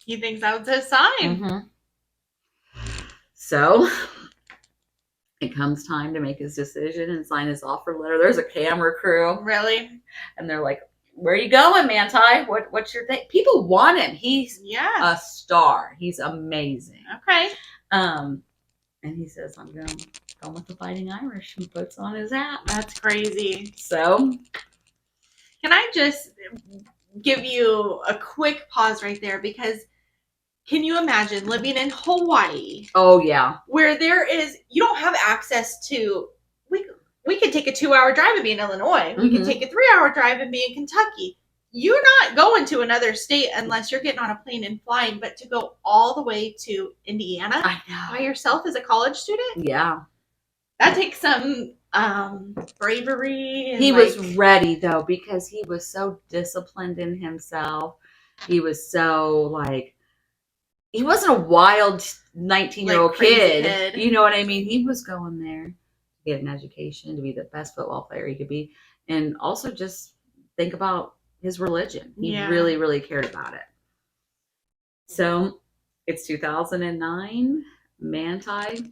He thinks that was his sign. Mm-hmm. So it comes time to make his decision and sign his offer letter. There's a camera crew. Really? And they're like, where are you going, Manti? What's your thing? People want him. He's a star. He's amazing. Okay. And he says, I'm going to go with the Fighting Irish, and puts on his hat. That's crazy. So, can I just give you a quick pause right there? Because can you imagine living in Hawaii? Oh, yeah. Where you don't have access to, we could take a 2-hour drive and be in Illinois. We could take a 3-hour drive and be in Kentucky. You're not going to another state unless you're getting on a plane and flying, but to go all the way to Indiana by yourself as a college student? Yeah. That takes some bravery. He was ready, though, because he was so disciplined in himself. He was so, he wasn't a wild 19-year-old kid. You know what I mean? He was going there to get an education, to be the best football player he could be, and also just think about his religion. He really, really cared about it. So it's 2009. Manti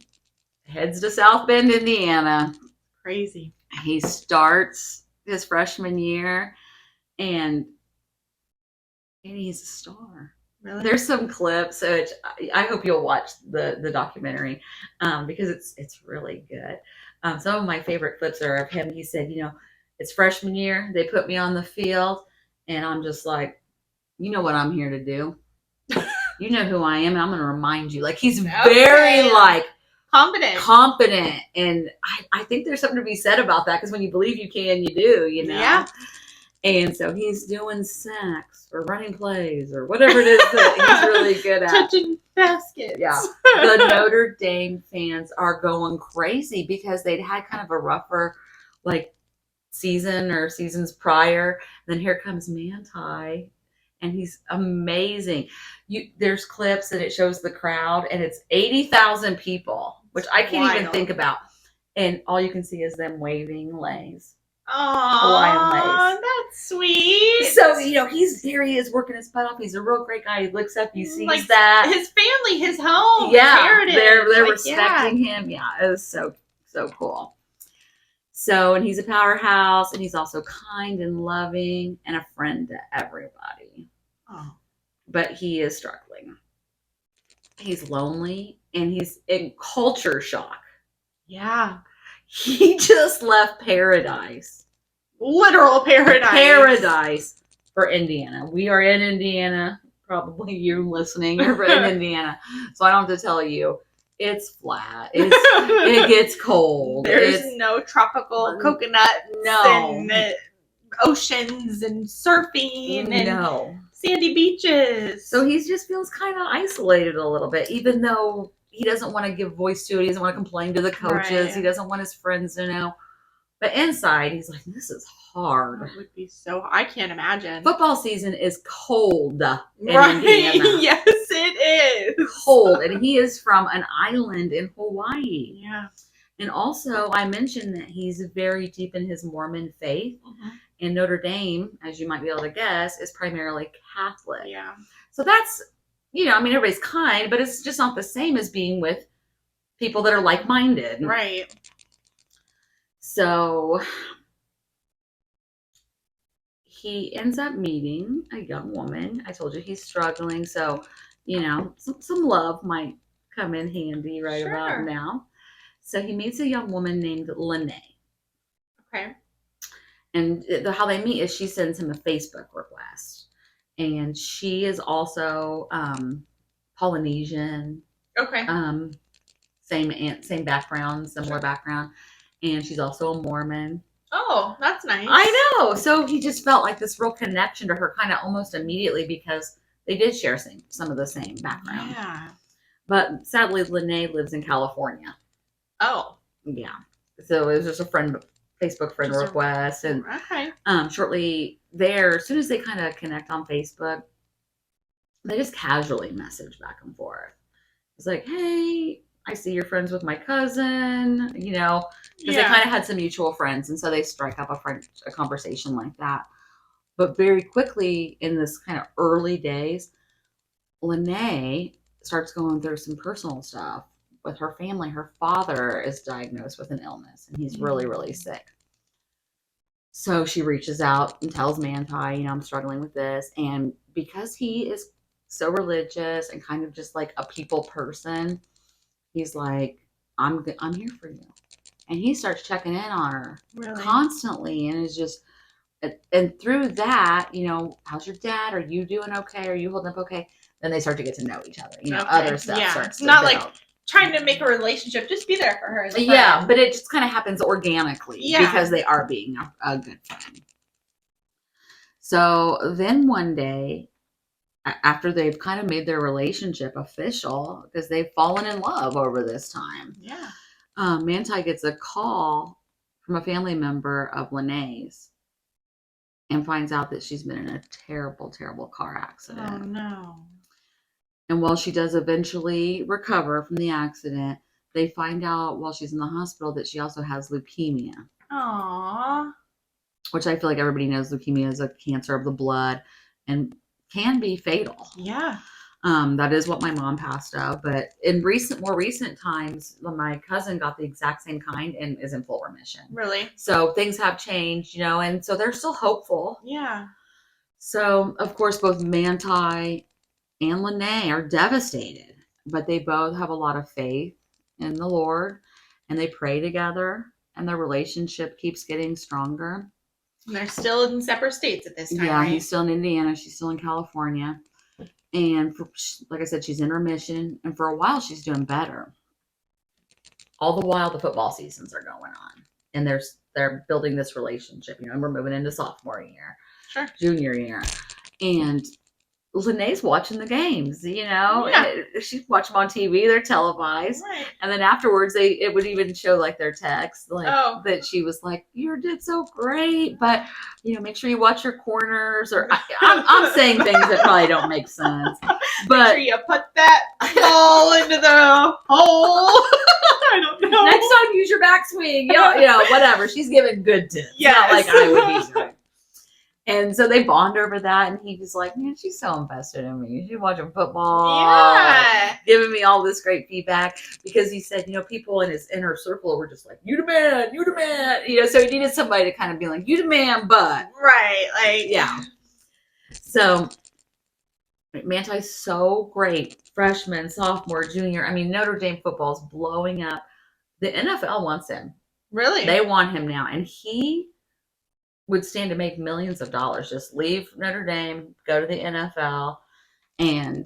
heads to South Bend, Indiana. Crazy. He starts his freshman year, and and he's a star. Really? There's some clips, which I hope you'll watch the documentary, because it's really good. Some of my favorite clips are of him. He said, it's freshman year. They put me on the field, and I'm just like, you know what I'm here to do. You know who I am, and I'm going to remind you. Like, he's very like confident, and I think there's something to be said about that, because when you believe you can, you do. Yeah. And so he's doing sacks or running plays or whatever it is that he's really good at. Touching baskets. Yeah. The Notre Dame fans are going crazy because they'd had kind of a rougher like season or seasons prior. Then here comes Manti, and he's amazing. There's clips and it shows the crowd, and it's 80,000 people, which I can't even think about. And all you can see is them waving leis. Oh, that's sweet. So, here he is working his butt off. He's a real great guy. He looks up, he sees that. His family, his home. Yeah, they're respecting him. Yeah, it was so cool. So, and he's a powerhouse, and he's also kind and loving and a friend to everybody. Oh. But he is struggling. He's lonely, and he's in culture shock. Yeah. He just left paradise. Literal paradise. Paradise for Indiana. We are in Indiana. Probably you listening are in Indiana. So I don't have to tell you. It's flat. It gets cold. There's no tropical coconuts and oceans and surfing and sandy beaches. So he just feels kind of isolated a little bit, even though he doesn't want to give voice to it. He doesn't want to complain to the coaches. Right. He doesn't want his friends to know. But inside, he's like, this is hard. It would be I can't imagine. Football season is cold in Indiana. Yes, it is. Cold. And he is from an island in Hawaii. Yeah. And also, I mentioned that he's very deep in his Mormon faith. Mm-hmm. And Notre Dame, as you might be able to guess, is primarily Catholic. Yeah. So that's, everybody's kind, but it's just not the same as being with people that are like-minded. Right. So he ends up meeting a young woman. I told you he's struggling. So, some love might come in handy about now. So he meets a young woman named Lene. Okay. And how they meet is she sends him a Facebook request. And she is also Polynesian. Okay. Same background, similar background. And she's also a Mormon. Oh, that's nice. I know. So he just felt like this real connection to her kind of almost immediately because they did share some of the same background. Yeah. But sadly, Lene lives in California. Oh. Yeah. So it was just a Facebook friend request. And shortly there, as soon as they kind of connect on Facebook, they just casually message back and forth. It's like, hey, I see you're friends with my cousin, because they kind of had some mutual friends. And so they strike up a conversation like that. But very quickly in this kind of early days, Lene starts going through some personal stuff with her family. Her father is diagnosed with an illness, and he's really, really sick. So she reaches out and tells Manti, I'm struggling with this. And because he is so religious and kind of just like a people person, he's like, I'm here for you. And he starts checking in on her constantly, and is just, and through that, how's your dad? Are you doing okay? Are you holding up okay? Then they start to get to know each other. Other stuff starts to not build. Like trying to make a relationship, just be there for her. Yeah, but it just kind of happens organically because they are being a good friend. So then one day, after they've kind of made their relationship official, because they've fallen in love over this time. Yeah. Manti gets a call from a family member of Lene's and finds out that she's been in a terrible, terrible car accident. Oh, no. And while she does eventually recover from the accident, they find out while she's in the hospital that she also has leukemia. Aww. Which I feel like everybody knows leukemia is a cancer of the blood and can be fatal. Yeah. That is what my mom passed of. But in more recent times, my cousin got the exact same kind and is in full remission. Really? So things have changed, and so they're still hopeful. Yeah. So, of course, both Manti and Lene are devastated, but they both have a lot of faith in the Lord and they pray together and their relationship keeps getting stronger. And they're still in separate states at this time, Yeah, right? he's still in Indiana. She's still in California. And like I said, she's in remission. And for a while, she's doing better. All the while, the football seasons are going on. And they're building this relationship. And we're moving into sophomore year, Sure. junior year. And Lene's watching the games, Yeah. She'd watch them on TV, they're televised. Right. And then afterwards it would even show like their text, like that she was like, you did so great, but make sure you watch your corners, or I'm saying things that probably don't make sense. But make sure you put that ball into the hole. I don't know. Next time use your backswing, whatever. She's giving good tips. Yes. Not like I would be doing. And so they bond over that, and he was like, man, she's so invested in me. She's watching football, giving me all this great feedback, because he said, people in his inner circle were just like, you the man, so he needed somebody to kind of be like, you the man, but. Right, like. Yeah. So Manti's so great. Freshman, sophomore, junior. I mean, Notre Dame football is blowing up. The NFL wants him. Really? They want him now, and he would stand to make millions of dollars. Just leave Notre Dame, go to the NFL, and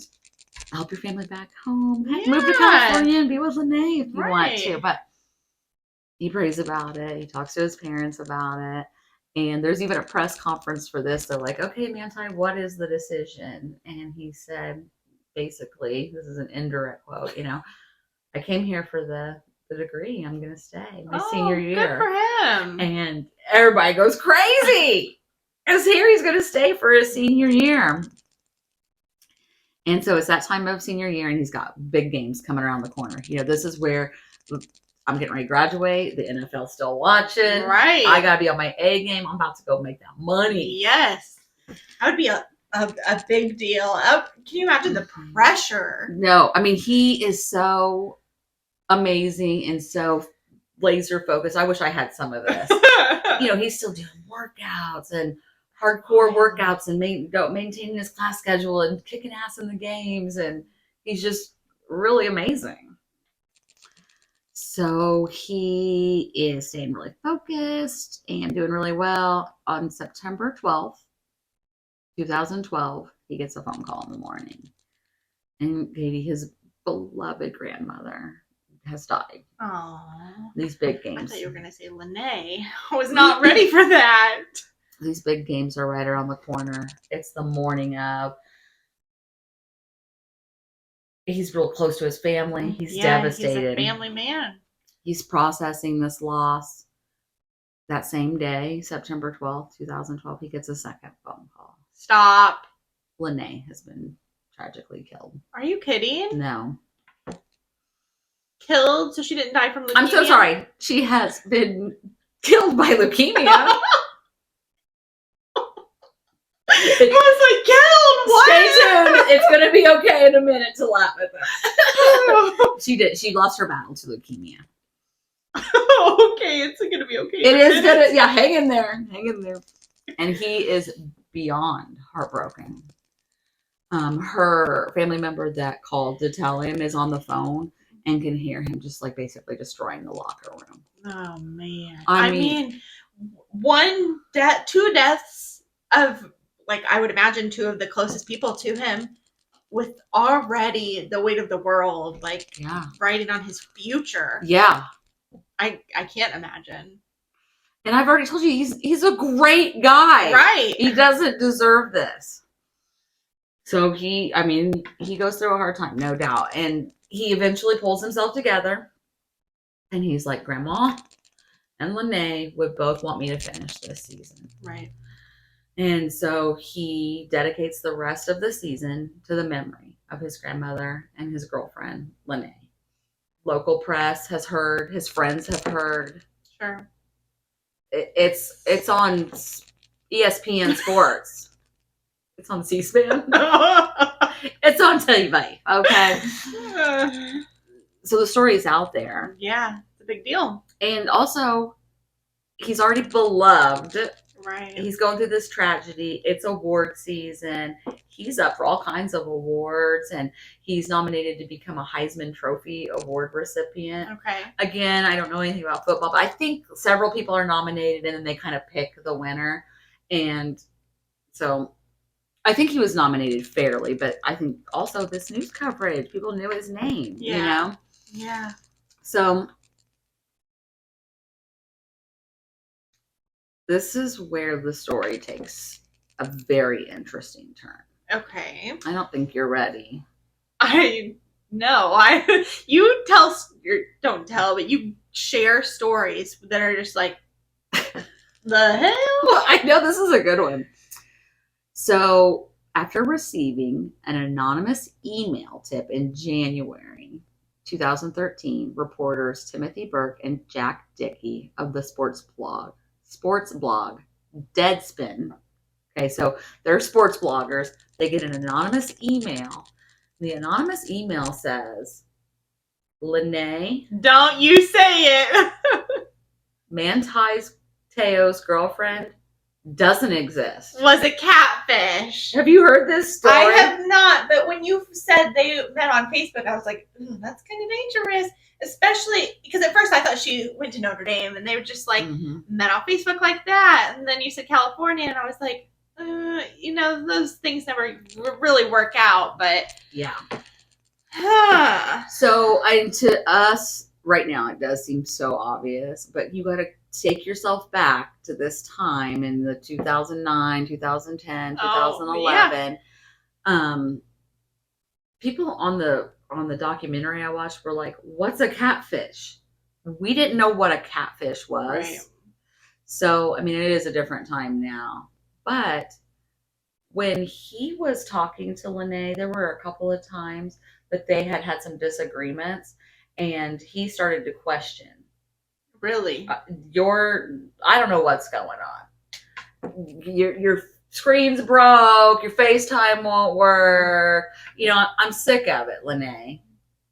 help your family back home. Heck, move to California and be with Lene if you want to. But he prays about it. He talks to his parents about it. And there's even a press conference for this. They're like, okay, Manti, what is the decision? And he said, basically, this is an indirect quote, I came here for the degree. I'm going to stay my senior year. Good for him. And everybody goes crazy. Because here he's going to stay for his senior year. And so it's that time of senior year, and he's got big games coming around the corner. This is where I'm getting ready to graduate. The NFL's still watching. Right. I got to be on my A game. I'm about to go make that money. Yes. That would be a big deal. Can you imagine the pressure? No. I mean, he is so amazing and so laser focused. I wish I had some of this. He's still doing workouts and hardcore workouts and maintaining his class schedule and kicking ass in the games. And he's just really amazing. So he is staying really focused and doing really well. On September 12th, 2012, he gets a phone call in the morning. And Kadi, his beloved grandmother, has died. Aww. These big games. I thought you were going to say Lene. I was not ready for that. These big games are right around the corner. It's the morning of. He's real close to his family. He's devastated. He's a family man. He's processing this loss. That same day, September 12th, 2012, he gets a second phone call. Stop. Lene has been tragically killed. Are you kidding? No. Killed so she didn't die from leukemia? I'm so sorry. She has been killed by leukemia. I was like, killed? What? Stay tuned. It's going to be okay in a minute to laugh at that. She did. She lost her battle to leukemia. Okay, it's going to be okay. It is going to, hang in there. Hang in there. And he is beyond heartbroken. Her family member that called to tell him is on the phone and can hear him just like basically destroying the locker room. Oh, man. I mean, two deaths of, like, I would imagine two of the closest people to him with already the weight of the world, like, riding on his future. Yeah. I can't imagine. And I've already told you, he's a great guy. Right. He doesn't deserve this. So he goes through a hard time, no doubt. And he eventually pulls himself together. And he's like, Grandma and Lene would both want me to finish this season. Right. And so he dedicates the rest of the season to the memory of his grandmother and his girlfriend, Lene. Local press has heard. His friends have heard. Sure. It's on ESPN Sports. It's on C-SPAN. It's on TV. Okay. So the story is out there. Yeah, it's a big deal. And also, he's already beloved Right. He's going through this tragedy. It's award season. He's up for all kinds of awards, and he's nominated to become a Heisman Trophy award recipient. Okay. Again, I don't know anything about football, but I think several people are nominated, and then they kind of pick the winner. And so I think he was nominated fairly, but I think also this news coverage, people knew his name, you know? Yeah. So this is where the story takes a very interesting turn. Okay. I don't think you're ready. You don't tell, but you share stories that are just like, the hell? I know this is a good one. So after receiving an anonymous email tip in January 2013, reporters Timothy Burke and Jack Dickey of the sports blog Deadspin. Okay, so they're sports bloggers. They get an anonymous email. The anonymous email says, Lene, Don't you say it. Manti Te'o's girlfriend, doesn't exist. Was a catfish. Have you heard this story? I have not, but when you said they met on Facebook, I was like, that's kind of dangerous. Especially because at first I thought she went to Notre Dame and they were just like met on Facebook like that. And then you said California, and I was like, those things never really work out. But yeah. So to us right now, it does seem so obvious, but you got to take yourself back to this time in the 2009, 2010, 2011. People on the documentary I watched were like, what's a catfish? We didn't know what a catfish was. Right. So, I mean, it is a different time now. But when he was talking to Lene, there were a couple of times that they had some disagreements, and he started to question. Really? I don't know what's going on. Your screen's broke, your FaceTime won't work. I'm sick of it, Lene.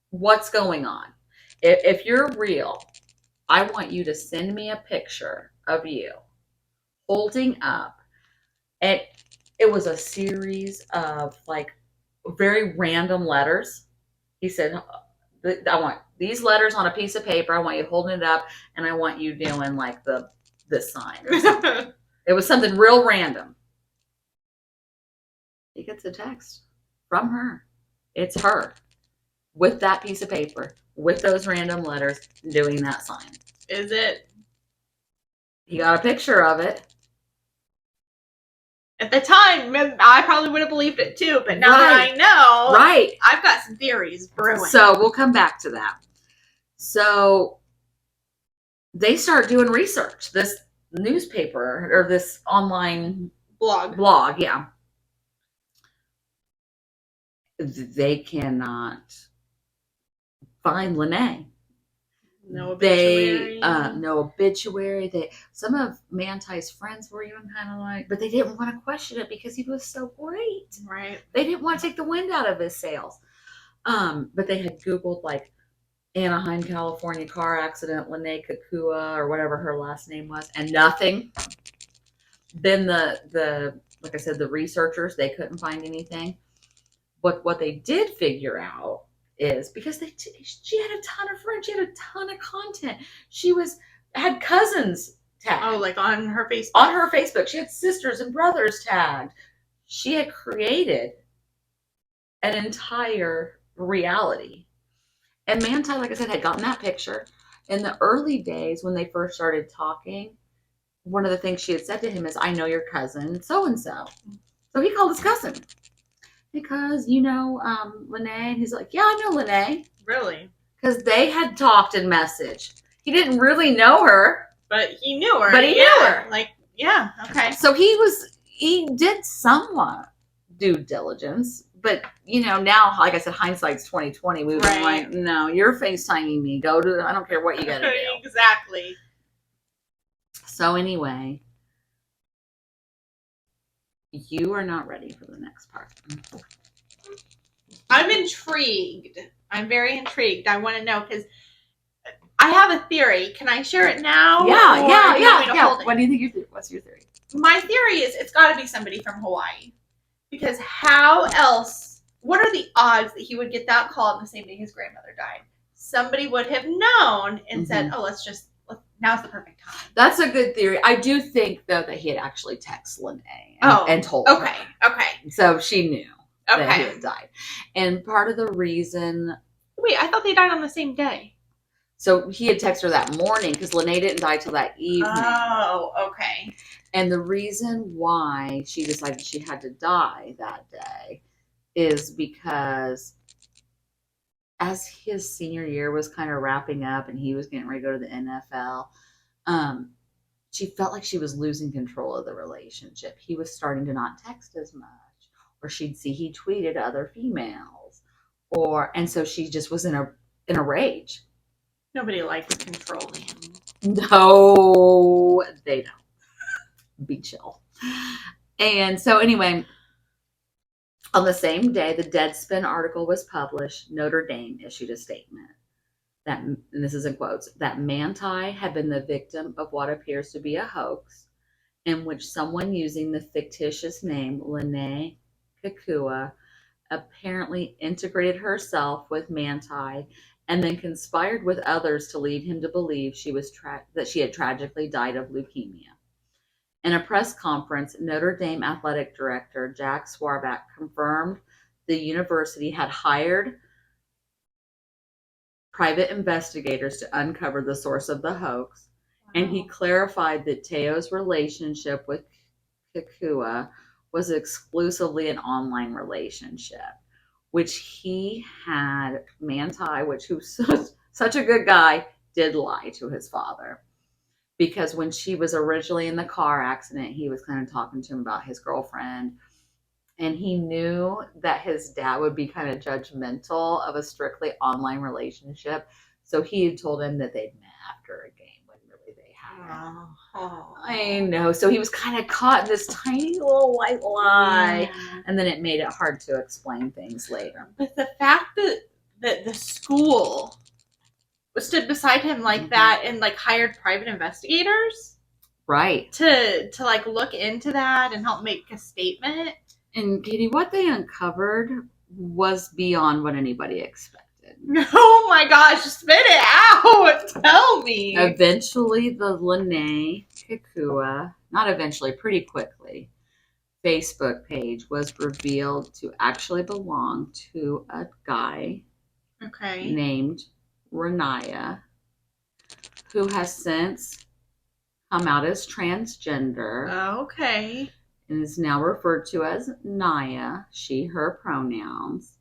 What's going on? If you're real, I want you to send me a picture of you holding up. And it was a series of like very random letters. He said, I want these letters on a piece of paper. I want you holding it up, and I want you doing like this sign or something. It was something real random. He gets a text from her. It's her with that piece of paper, with those random letters, doing that sign. Is it? He got a picture of it. At the time, I probably would have believed it too, but now that I know, right, I've got some theories brewing. So we'll come back to that. So they start doing research. This newspaper or this online blog, yeah. They cannot find Lene. No obituary. No obituary. Some of Manti's friends were even kind of like, but they didn't want to question it because he was so great. Right. They didn't want to take the wind out of his sails. But they had Googled like Anaheim, California car accident, Lene Kakua or whatever her last name was, and nothing. Then like I said, the researchers, they couldn't find anything. But what they did figure out is because she had a ton of friends, she had a ton of content. She had cousins tagged. Oh, like on her Facebook. On her Facebook, she had sisters and brothers tagged. She had created an entire reality. And Manti, like I said, had gotten that picture. In the early days when they first started talking, one of the things she had said to him is, I know your cousin so-and-so. So he called his cousin. Because, Lene, and he's like, yeah, I know Lene. Really? Because they had talked and messaged. He didn't really know her. But he knew her. But he knew her. Like, yeah, okay. So he did somewhat due diligence. But, now, like I said, hindsight's 2020. We were like, no, you're FaceTiming me. I don't care what you got to do. Exactly. So anyway, you are not ready for the next part. I'm intrigued. I'm very intrigued. I want to know because I have a theory. Can I share it now? Yeah. What do you think? What's your theory? My theory is it's got to be somebody from Hawaii. Because how else? What are the odds that he would get that call on the same day his grandmother died? Somebody would have known and said, "Oh, now's the perfect time." That's a good theory. I do think though that he had actually texted Lene and told her. Okay. So she knew that he had died, and part of the reason. Wait, I thought they died on the same day. So he had texted her that morning because Lene didn't die till that evening. Oh, okay. And the reason why she decided she had to die that day is because as his senior year was kind of wrapping up and he was getting ready to go to the NFL, she felt like she was losing control of the relationship. He was starting to not text as much, or she'd see he tweeted other females, and so she just was in a rage. Nobody likes controlling. No, they don't. Be chill. And so anyway, on the same day the Deadspin article was published, Notre Dame issued a statement that, and this is in quotes, that Manti had been the victim of what appears to be a hoax in which someone using the fictitious name Lene Kekua apparently integrated herself with Manti and then conspired with others to lead him to believe that she had tragically died of leukemia. In a press conference, Notre Dame athletic director Jack Swarback confirmed the university had hired private investigators to uncover the source of the hoax, and he clarified that Te'o's relationship with Kekua was exclusively an online relationship, which he had Manti, who's such a good guy, did lie to his father. Because when she was originally in the car accident, he was kind of talking to him about his girlfriend. And he knew that his dad would be kind of judgmental of a strictly online relationship. So he had told him that they'd met after a game when really they hadn't. Oh. I know. So he was kind of caught in this tiny little white lie. Yeah. And then it made it hard to explain things later. But the fact that the school stood beside him like that and like hired private investigators, right, to like look into that and help make a statement. And Katie, what they uncovered was beyond what anybody expected. Oh my gosh, spit it out. Tell me. Eventually, the Lene Kekua, not eventually, pretty quickly, Facebook page was revealed to actually belong to a guy named Renaya, who has since come out as transgender. Okay. And is now referred to as Naya, she, her pronouns.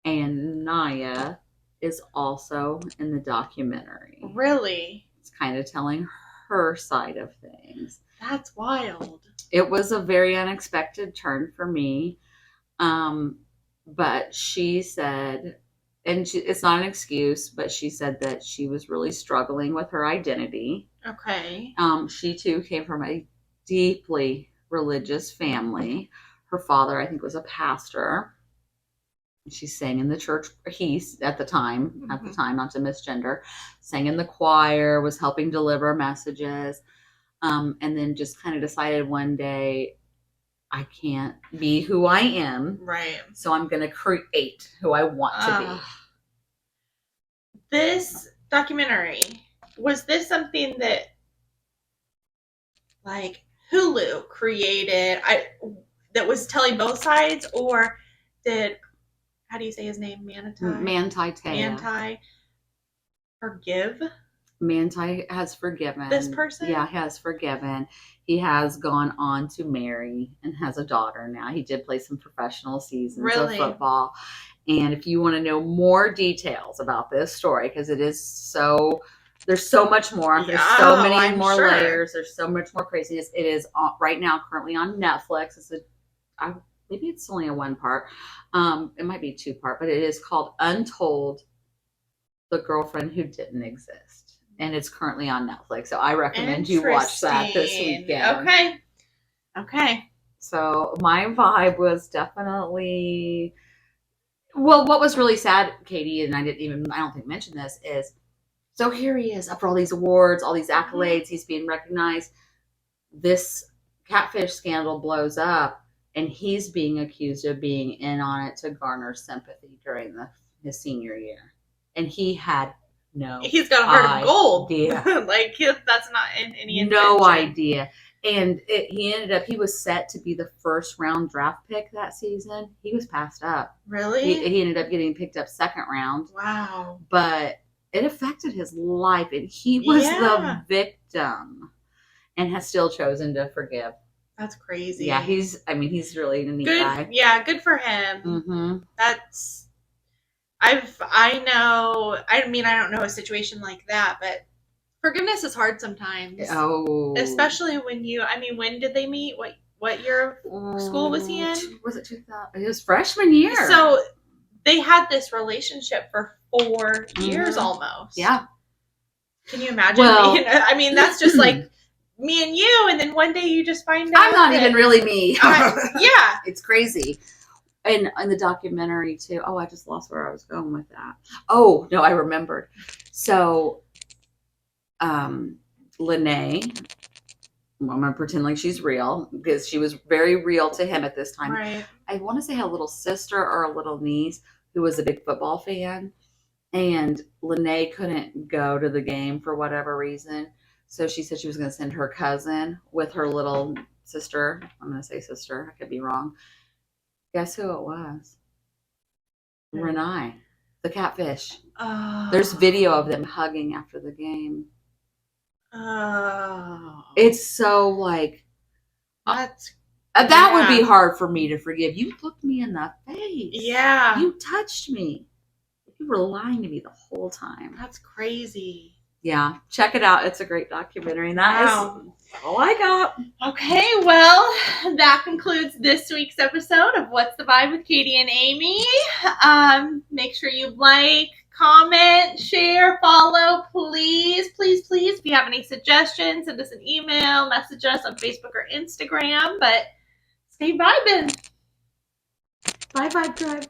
And Naya is also in the documentary. Really? It's kind of telling her side of things. That's wild. It was a very unexpected turn for me. But she said, it's not an excuse, but she said that she was really struggling with her identity. Okay. She too came from a deeply religious family. Her father, I think, was a pastor. She sang in the church. At the time, not to misgender, sang in the choir, was helping deliver messages, and then just kind of decided one day, I can't be who I am. Right. So I'm going to create who I want to be. This documentary, was this something that like Hulu created that was telling both sides, or did, how do you say his name? Manti Te'o. Manti forgive? Manti has forgiven this person? Yeah, has forgiven. He has gone on to marry and has a daughter now. He did play some professional seasons of football. And if you want to know more details about this story, because it is there's so much more. There's so many more layers. There's so much more craziness. It is right now currently on Netflix. Maybe it's only a one part. It might be 2-part, but it is called Untold: The Girlfriend Who Didn't Exist. And it's currently on Netflix. So I recommend you watch that this weekend. Okay. So my vibe was definitely, well, what was really sad, Katie, and I don't think mention this, is So here he is, up for all these awards, all these accolades. He's being recognized. This catfish scandal blows up, and he's being accused of being in on it to garner sympathy during his senior year. And he had no He's got a heart of gold. idea. Like, that's not in any intention. No idea. And he was set to be the first round draft pick that season. He was passed up. Really? He ended up getting picked up second round. Wow. But it affected his life, and he was the victim and has still chosen to forgive. That's crazy. Yeah, he's really a neat guy. Yeah, good for him. Mm-hmm. I don't know a situation like that, but forgiveness is hard sometimes. Oh. Especially when did they meet? What year of school was he in? Was it 2000? It was freshman year. So they had this relationship for 4 years almost. Yeah. Can you imagine? Well, that's just like me and you, and then one day you just find out I'm not even really me. Yeah. It's crazy. And in the documentary too. Oh, I just lost where I was going with that. Oh, no, I remembered. So Lene, I'm going to pretend like she's real because she was very real to him at this time. Right. I want to say a little sister or a little niece who was a big football fan, and Lene couldn't go to the game for whatever reason. So she said she was going to send her cousin with her little sister. I'm going to say sister. I could be wrong. Guess who it was? Renai, the catfish. There's video of them hugging after the game. Oh. It's so like that would be hard for me to forgive. You looked me in the face. Yeah. You touched me. You were lying to me the whole time. That's crazy. Yeah. Check it out. It's a great documentary. And that is all I got. Okay, well, that concludes this week's episode of What's the Vibe with Katie and Amy. Make sure you like, comment, share, follow, please. If you have any suggestions, send us an email, message us on Facebook or Instagram, but stay vibing. Bye, Vibe Tribe.